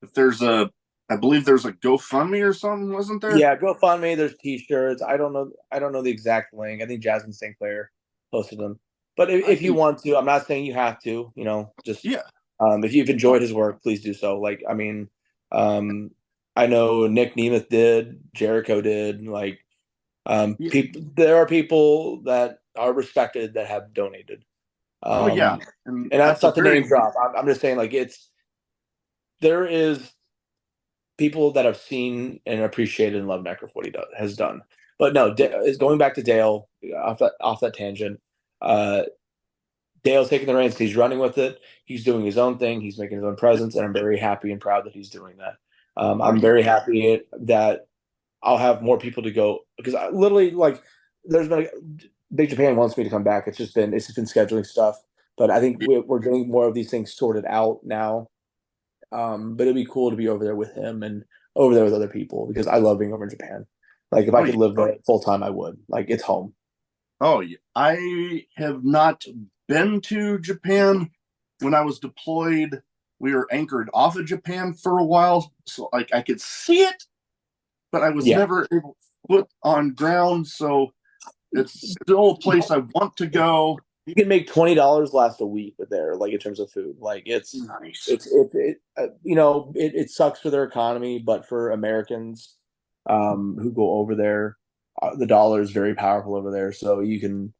if there's a I believe there's a GoFundMe or something, wasn't there? yeah, GoFundMe. There's T-shirts. I don't know. I don't know the exact link. I think Jasmine St. Clair posted them. But if you want to, I'm not saying you have to. You know, just Yeah. if you've enjoyed his work, please do so. Like, I mean, I know Nick Nemeth did, Jericho did. Like, people. There are people that are respected that have donated. Oh yeah, and And that's at not the the name very drop. I'm just saying, like, there is people that have seen and appreciated and love Necro for what he has done. But no, is going back to Dale off that tangent. Dale's taking the reins. He's running with it. He's doing his own thing. He's making his own presence, and I'm very happy and proud that he's doing that. I'm very happy that I'll have more people to go because I literally like. There's been Big Japan wants me to come back. It's just been scheduling stuff, but I think we're getting more of these things sorted out now. But it'd be cool to be over there with him and over there with other people because I love being over in Japan. Like if I could live there full time, I would. Like it's home. Oh yeah, I have not been to Japan. When I was deployed, we were anchored off of Japan for a while, so like I could see it, but I was never able to put on ground. So it's still a place I want to go. You can make $20 last a week with there, like in terms of food. Like it's nice. It sucks for their economy, but for Americans who go over there, the dollar is very powerful over there. So you can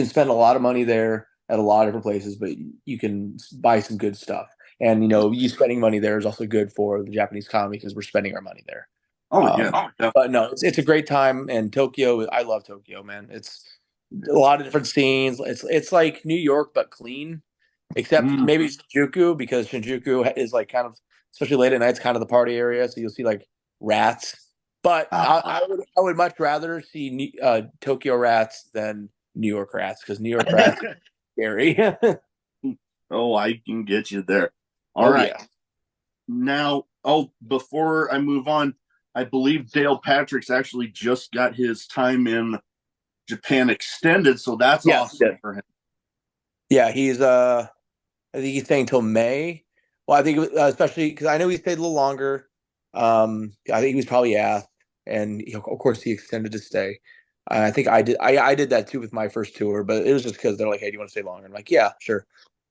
spend a lot of money there at a lot of different places, but you can buy some good stuff. And you spending money there is also good for the Japanese economy because we're spending our money there. Oh yeah, but no, it's a great time. And Tokyo, I love Tokyo, man. It's a lot of different scenes. It's like New York but clean, except maybe Shinjuku because Shinjuku is like kind of, especially late at night, it's kind of the party area. So you'll see like rats. But I would much rather see Tokyo rats than New York rats because New York rats are scary. Oh, I can get you there. All right. Yeah. Now, before I move on, I believe Dale Patrick's actually just got his time in Japan extended, so that's awesome for him. Yeah, he's I think he's staying until May. Well, I think especially because I know he stayed a little longer. I think he was probably asked, and of course he extended his stay. I think I did. I did that too with my first tour, but it was just because they're like, "Hey, do you want to stay longer?" I'm like, "Yeah, sure."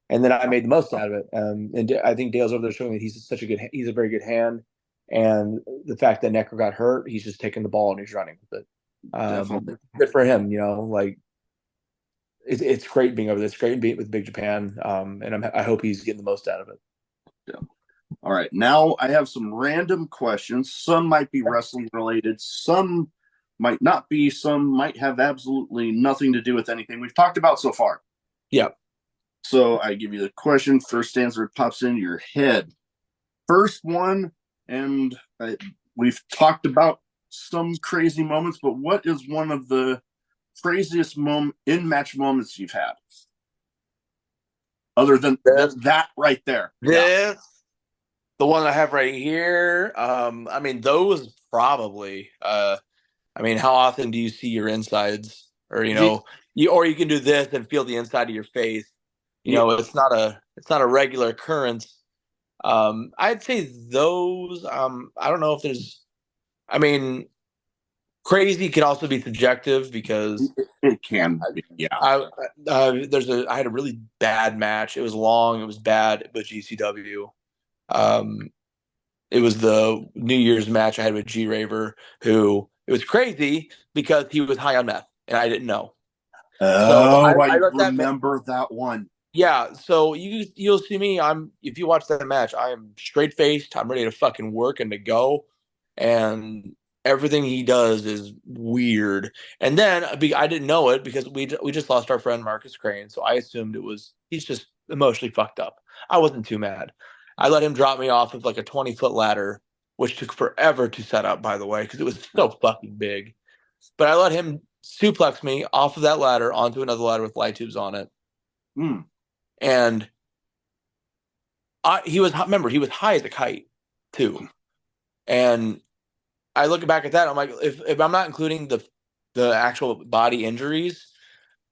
And then I made the most out of it. And I think Dale's over there showing that he's a very good hand. And the fact that Necro got hurt, he's just taking the ball and he's running with it. Definitely. Good for him, like it's great being over there. It's great being with Big Japan. And I hope he's getting the most out of it. Yeah. All right. Now I have some random questions. Some might be wrestling related. Some might not be. Some might have absolutely nothing to do with anything we've talked about so far. Yeah. So I give you the question. First answer pops into your head. First one, and we've talked about some crazy moments, but what is one of the craziest in-match moments you've had? Other than that right there. The one I have right here. I mean, those probably. I mean, how often do you see your insides? Or, or you can do this and feel the inside of your face. It's not a regular occurrence. I'd say those. I don't know if there's. I mean, crazy can also be subjective because it can be. Yeah. I had a really bad match. It was long. It was bad with GCW. It was the New Year's match I had with G Raver, who it was crazy because he was high on meth and I didn't know. Oh, so I remember that one. Yeah, so you'll see me. If you watch that match, I am straight faced. I'm ready to fucking work and to go, and everything he does is weird. And then I didn't know it because we just lost our friend Marcus Crane, so I assumed he's just emotionally fucked up. I wasn't too mad. I let him drop me off of like a 20-foot ladder, which took forever to set up, by the way, because it was so fucking big. But I let him suplex me off of that ladder onto another ladder with light tubes on it. And he was high as a kite too. And I look back at that, I'm like, if I'm not including the actual body injuries,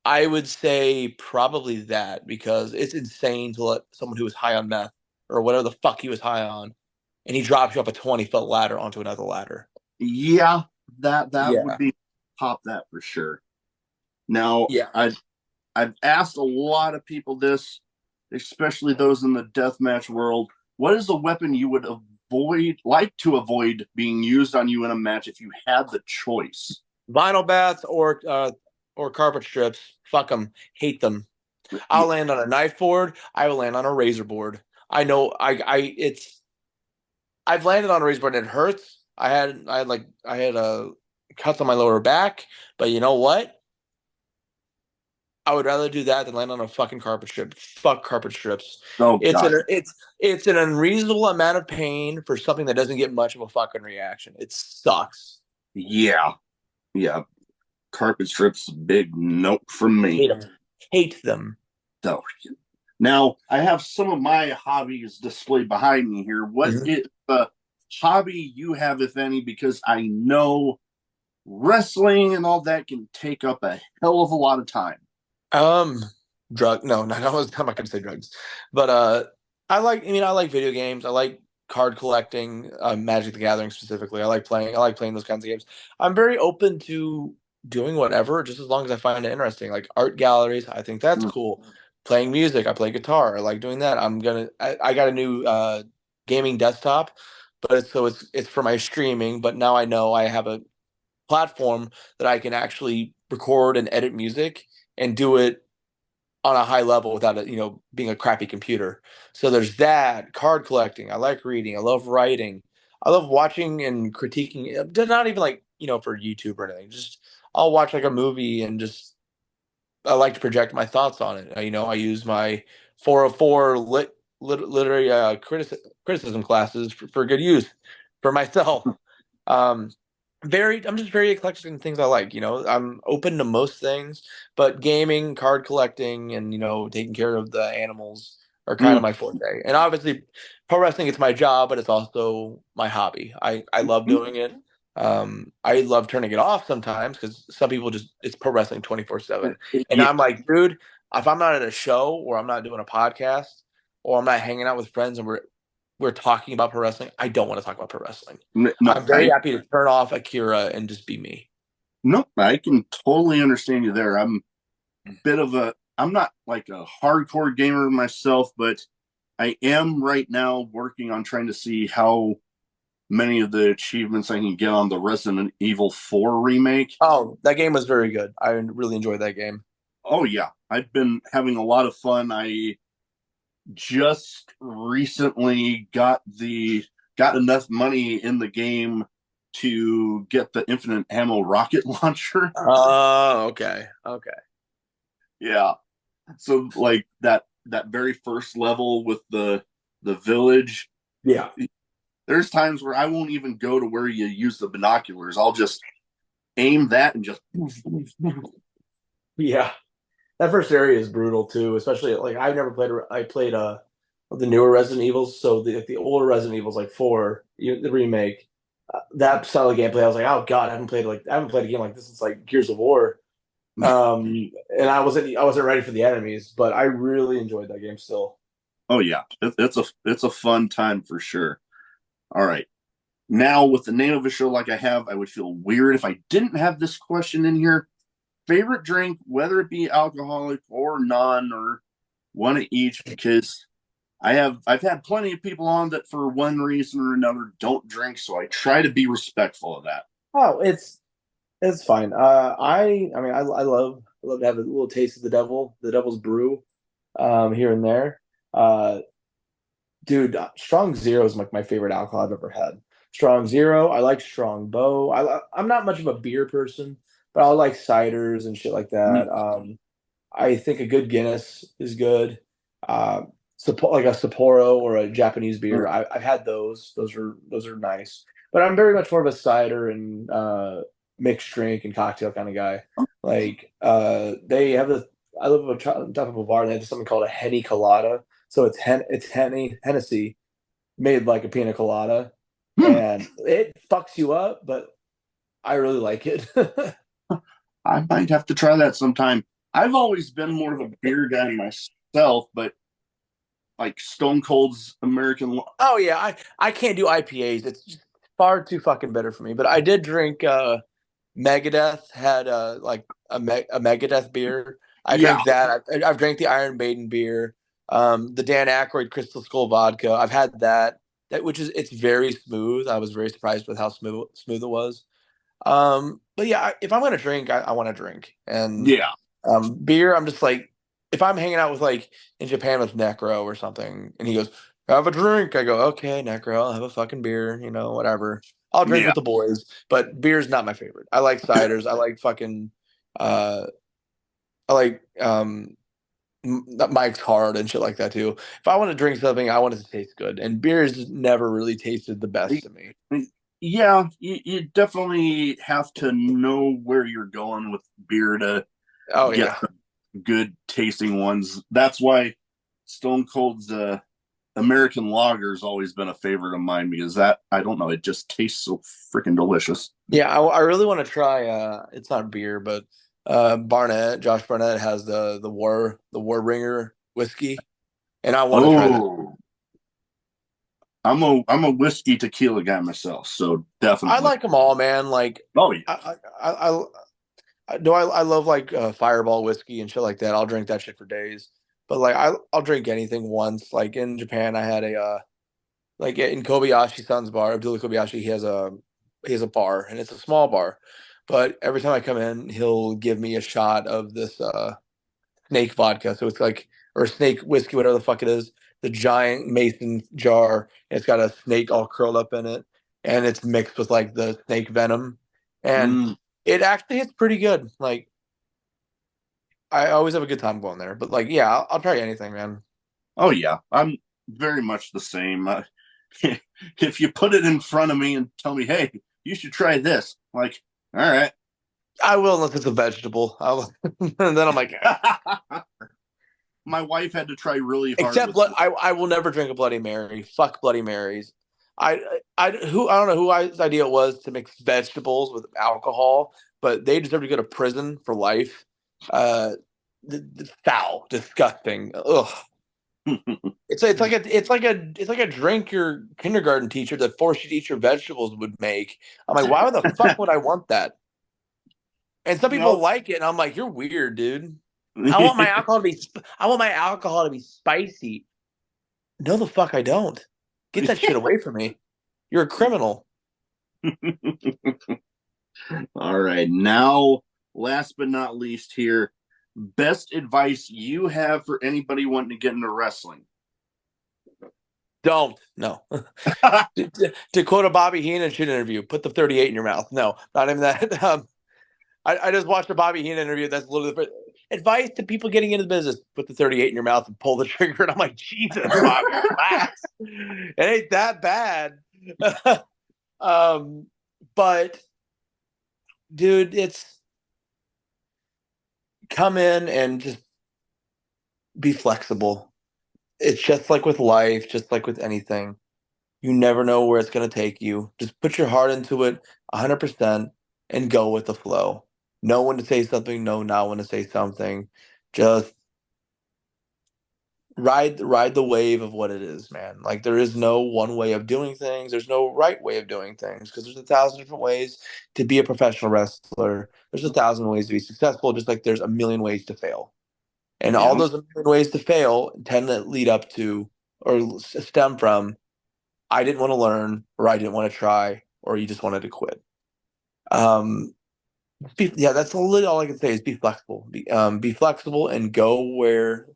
I would say probably that, because it's insane to let someone who was high on meth or whatever the fuck he was high on, and he drops you up a 20-foot ladder onto another ladder. Yeah, that Yeah. would be pop that for sure. Now, Yeah. I've asked a lot of people this, especially those in the deathmatch world. What is the weapon you would like to avoid being used on you in a match if you had the choice? Vinyl bats or carpet strips. Fuck them. Hate them. I'll land on a knife board. I will land on a razor board. I know I've landed on a razor board and it hurts. I had cuts on my lower back, but you know what? I would rather do that than land on a fucking carpet strip. Fuck carpet strips. Oh, God. It's an unreasonable amount of pain for something that doesn't get much of a fucking reaction. It sucks. Yeah. Carpet strips, big note from me. Hate them. So, now I have some of my hobbies displayed behind me here. What is the hobby you have, if any? Because I know wrestling and all that can take up a hell of a lot of time. No, I'm not gonna say drugs, but I like video games. I like card collecting, Magic the Gathering specifically. I like playing those kinds of games. I'm very open to doing whatever, just as long as I find it interesting. Like art galleries, I think that's cool. Playing music, I play guitar. I like doing that. I got a new gaming desktop, but it's for my streaming. But now I know I have a platform that I can actually record and edit music and do it on a high level without it, being a crappy computer. So there's that. Card collecting. I like reading. I love writing. I love watching and critiquing. Not even like, for YouTube or anything. Just I'll watch like a movie and just I like to project my thoughts on it. I use my 404 literary criticism classes for good use for myself. I'm just very eclectic in things I like. I'm open to most things, but gaming, card collecting, and taking care of the animals are kind of my forte. And obviously, pro wrestling, it's my job, but it's also my hobby. I love doing it. I love turning it off sometimes because some people it's pro wrestling 24/7, and I'm like, dude, if I'm not at a show or I'm not doing a podcast or I'm not hanging out with friends and we're talking about pro wrestling, I don't want to talk about pro wrestling. No, I'm very happy to turn off Akira and just be me. No, I can totally understand you there. I'm not like a hardcore gamer myself, but I am right now working on trying to see how many of the achievements I can get on the Resident Evil 4 remake. Oh, that game was very good. I really enjoyed that game. Oh, yeah. I've been having a lot of fun. I just recently got enough money in the game to get the infinite ammo rocket launcher. Oh, okay. Yeah. So like that very first level with the village. Yeah. There's times where I won't even go to where you use the binoculars. I'll just aim that and just. Yeah. That first area is brutal too, especially like I played the newer Resident Evils, so the older Resident Evils like 4, the remake. That style of gameplay, I was like, oh god, I haven't played a game like this since like Gears of War. And I wasn't ready for the enemies, but I really enjoyed that game still. Oh yeah, it's a fun time for sure. All right. Now, with the name of a show like I have, I would feel weird if I didn't have this question in here. Favorite drink, whether it be alcoholic or non, or one of each, because I've had plenty of people on that for one reason or another don't drink, so I try to be respectful of that. Oh, it's fine. I love to have a little taste of the devil's brew, here and there. Dude, Strong Zero is like my favorite alcohol I've ever had. Strong Zero. I like Strong Bow. I'm not much of a beer person, but I like ciders and shit like that. I think a good Guinness is good. Like a Sapporo or a Japanese beer. I've had those. Those are nice. But I'm very much more of a cider and mixed drink and cocktail kind of guy. Like they have I live on top of a bar and they have something called a Henny Colada. So it's Hennessy made like a pina colada. and it fucks you up, but I really like it. I might have to try that sometime. I've always been more of a beer guy myself, but like Stone Cold's American. Oh yeah, I can't do IPAs. It's just far too fucking bitter for me. But I did drink Megadeth had like a Megadeth beer. I Yeah. drank that. I've drank the Iron Maiden beer. The Dan Aykroyd Crystal Skull vodka. I've had that. Which is it's very smooth. I was very surprised with how smooth it was. But yeah, if I'm gonna drink, I want to drink. And Yeah. beer, I'm just like, if I'm hanging out with like in Japan with Necro or something, and he goes, "Have a drink," I go, "Okay, Necro, I'll have a fucking beer, whatever. I'll drink Yeah. with the boys." But beer's not my favorite. I like ciders. I like fucking, I like Mike's Hard and shit like that too. If I want to drink something, I want it to taste good, and beer's never really tasted the best to me. Yeah, you definitely have to know where you're going with beer to Oh get yeah. good tasting ones. That's why Stone Cold's American Lager's always been a favorite of mine because that I don't know, it just tastes so freaking delicious. Yeah, I really want to try. It's not beer, but Josh Barnett has the Warbringer whiskey, and I want to try that. Oh, I'm a whiskey tequila guy myself, so I definitely. like them all, man. Like, Oh yeah, I love like Fireball whiskey and shit like that. I'll drink that shit for days. But like, I'll drink anything once. Like in Japan, I had a like in Kobayashi-san's bar, Abdullah Kobayashi, he has a bar, and it's a small bar. But every time I come in, he'll give me a shot of this snake vodka. So it's like, or snake whiskey, whatever the fuck it is, the giant mason jar. And it's got a snake all curled up in it, and it's mixed with like the snake venom, and it actually hits pretty good. Like, I always have a good time going there. But like, yeah, I'll try anything, man. oh yeah, I'm very much the same. If you put it in front of me and tell me, "Hey, you should try this," I'm like, all right. I will unless it's a vegetable. And then I'm like, My wife had to try really hard. except I will never drink a Bloody Mary. Fuck Bloody Marys. I don't know whose idea it was to mix vegetables with alcohol, but they deserve to go to prison for life. Foul, disgusting. Ugh. It's like a drink your kindergarten teacher that forced you to eat your vegetables would make. I'm like, why the fuck would I want that? And some people like it, and I'm like, you're weird, dude. I want my alcohol to be spicy. No, the fuck I don't. Get that shit away from me. You're a criminal. All right. Now, last but not least here, best advice you have for anybody wanting to get into wrestling. Don't. No. to quote a Bobby Heenan shit interview, put the 38 in your mouth. No, not even that. I just watched a Bobby Heenan interview. That's literally advice to people getting into the business: put the 38 in your mouth and pull the trigger. And I'm like, Jesus, Bobby, relax. It ain't that bad. But dude, it's come in and just be flexible. It's just like with life, just like with anything. You never know where it's going to take you. Just put your heart into it 100% and go with the flow. Know when to say something, know not when to say something. Just ride the wave of what it is, man. Like, there is no one way of doing things. There's no right way of doing things because there's 1,000 different ways to be a professional wrestler. There's 1,000 ways to be successful, just like there's a million ways to fail. And all those million ways to fail tend to lead up to or stem from I didn't want to learn, or I didn't want to try, or you just wanted to quit. That's literally all I can say is be flexible. Be flexible and go where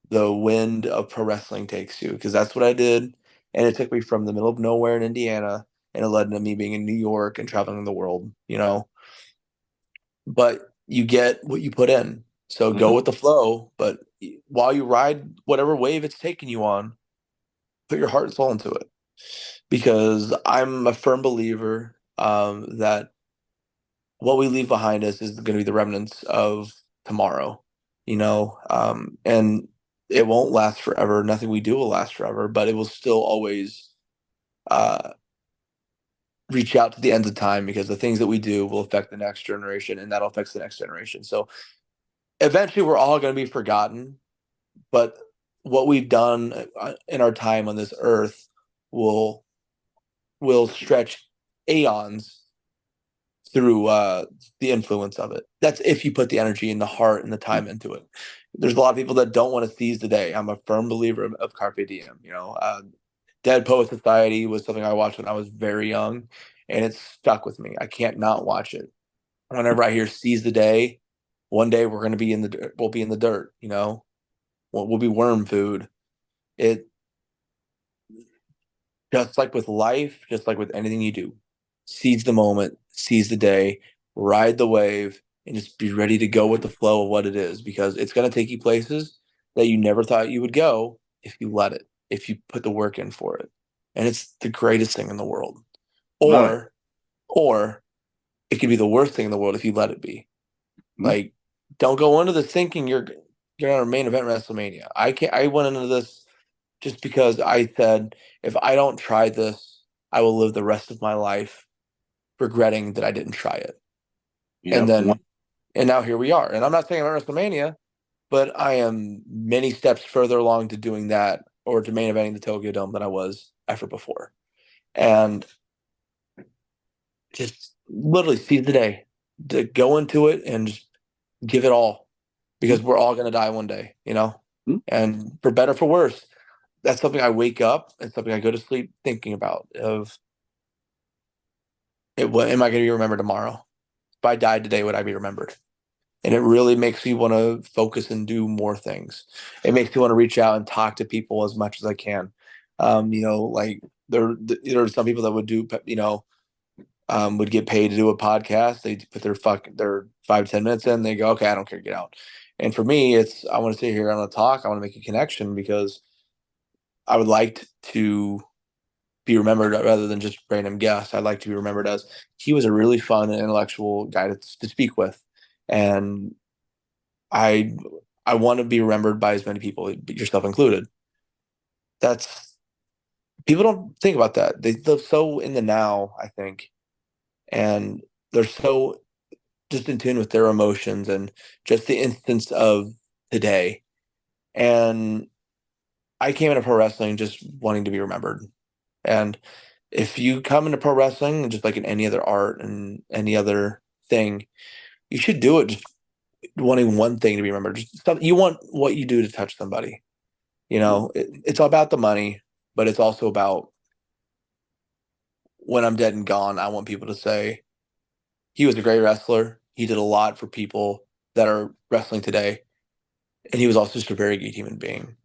the wind of pro wrestling takes you, because that's what I did. And it took me from the middle of nowhere in Indiana, and it led to me being in New York and traveling the world, But you get what you put in. So go with the flow. But while you ride whatever wave it's taking you on, put your heart and soul into it. Because I'm a firm believer that what we leave behind us is going to be the remnants of tomorrow, and it won't last forever. Nothing we do will last forever, but it will still always reach out to the ends of time, because the things that we do will affect the next generation, and that'll affect the next generation. So eventually we're all going to be forgotten, but what we've done in our time on this earth will stretch aeons through the influence of it. That's if you put the energy and the heart and the time into it. There's a lot of people that don't want to seize the day. I'm a firm believer of carpe diem. Dead Poet Society was something I watched when I was very young, and it's stuck with me. I can't not watch it. Whenever I hear "seize the day," one day we'll be in the dirt. We'll be worm food. It just like with life, just like with anything you do, seize the moment, seize the day, ride the wave, and just be ready to go with the flow of what it is, because it's going to take you places that you never thought you would go if you let it, if you put the work in for it. And it's the greatest thing in the world. Or it could be the worst thing in the world if you let it be. Like, don't go into this thinking you're on a main event WrestleMania. I went into this just because I said, if I don't try this, I will live the rest of my life regretting that I didn't try it. Yeah, And now here we are. And I'm not saying I'm at WrestleMania, but I am many steps further along to doing that, or to main eventing the Tokyo Dome, than I was ever before. And just literally seize the day, to go into it and just give it all, because we're all going to die one day, and for better, for worse. That's something I wake up and something I go to sleep thinking about, of what am I going to be remembered tomorrow? If I died today, would I be remembered? And it really makes me want to focus and do more things. It makes me want to reach out and talk to people as much as I can. Like there are some people that would do, would get paid to do a podcast. They put their 5-10 minutes in. They go, okay, I don't care, get out. And for me, I want to sit here, I want to talk, I want to make a connection, because I would like to be remembered rather than just random guests. I'd like to be remembered as, he was a really fun and intellectual guy to speak with. And I want to be remembered by as many people, yourself included. People don't think about that. They live so in the now, I think. And they're so just in tune with their emotions and just the instance of today. And I came into pro wrestling just wanting to be remembered. And if you come into pro wrestling, just like in any other art and any other thing, you should do it just wanting one thing to be remembered. You want what you do to touch somebody. It's all about the money, but it's also about, when I'm dead and gone, I want people to say, he was a great wrestler. He did a lot for people that are wrestling today. And he was also just a very good human being.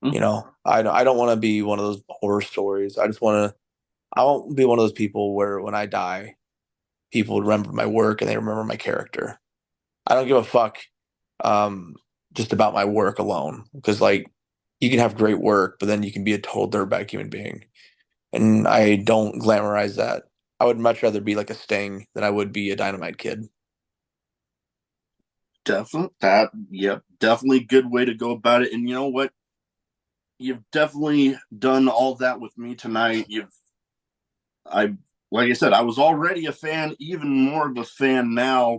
I don't want to be one of those horror stories. I won't be one of those people where when I die, people would remember my work and they remember my character. I don't give a fuck just about my work alone, because you can have great work, but then you can be a total dirtbag human being. And I don't glamorize that. I would much rather be like a Sting than I would be a Dynamite Kid. Definitely good way to go about it. And you know what? You've definitely done all that with me tonight. Like I said, I was already a fan, even more of a fan now.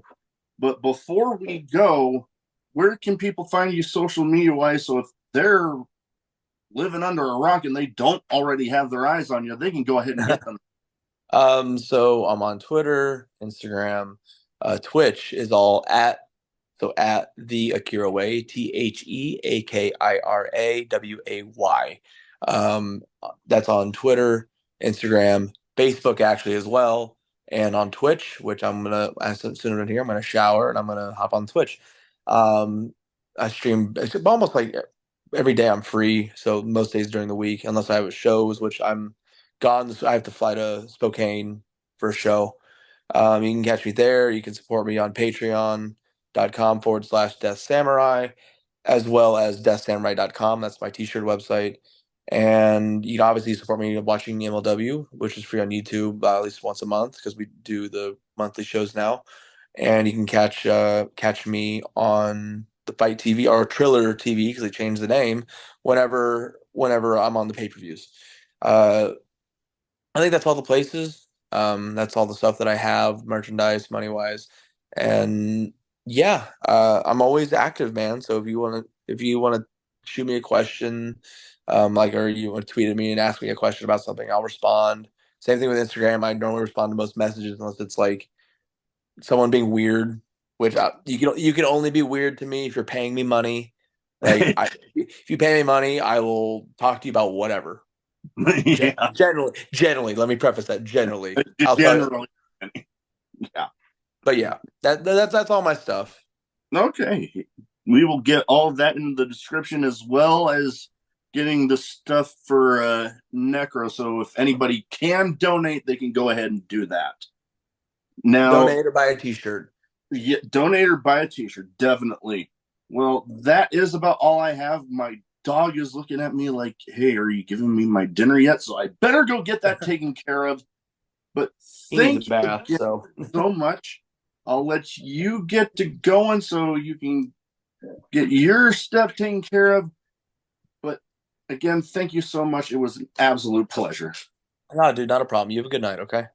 But before we go, where can people find you social media wise? So if they're living under a rock and they don't already have their eyes on you, they can go ahead and get them. So I'm on Twitter, Instagram, Twitch is all at the AKIRA'Way, TheAKIRAWay. That's on Twitter, Instagram, Facebook actually as well, and on Twitch, which as soon as here, I'm gonna shower and I'm gonna hop on Twitch. I stream almost like every day. I'm free, so most days during the week, unless I have shows, which I'm gone. I have to fly to Spokane for a show. You can catch me there. You can support me on patreon.com/Death Samurai, as well as deathsamurai.com. That's my t-shirt website. And you can obviously support me watching MLW, which is free on YouTube at least once a month, because we do the monthly shows now. And you can catch me on the Fight TV or Triller TV, because they changed the name, whenever I'm on the pay-per-views. I think that's all the places. That's all the stuff that I have, merchandise, money wise, and yeah, I'm always active, man. So if you want to shoot me a question, or you want to tweet at me and ask me a question about something, I'll respond. Same thing with Instagram. I normally respond to most messages unless it's like someone being weird, which you can only be weird to me if you're paying me money. Like if you pay me money, I will talk to you about whatever. Yeah. Generally, let me preface that. Generally, I'll tell you. Generally. Yeah. But yeah, that's all my stuff. Okay. We will get all of that in the description as well as getting the stuff for Necro. So if anybody can donate, they can go ahead and do that. Now, Donate or buy a t-shirt. Yeah, donate or buy a t-shirt, definitely. Well, that is about all I have. My dog is looking at me like, hey, are you giving me my dinner yet? So I better go get that taken care of. But thank you bath, so much. I'll let you get to going so you can get your stuff taken care of. But again, thank you so much. It was an absolute pleasure. No, dude, not a problem. You have a good night, okay?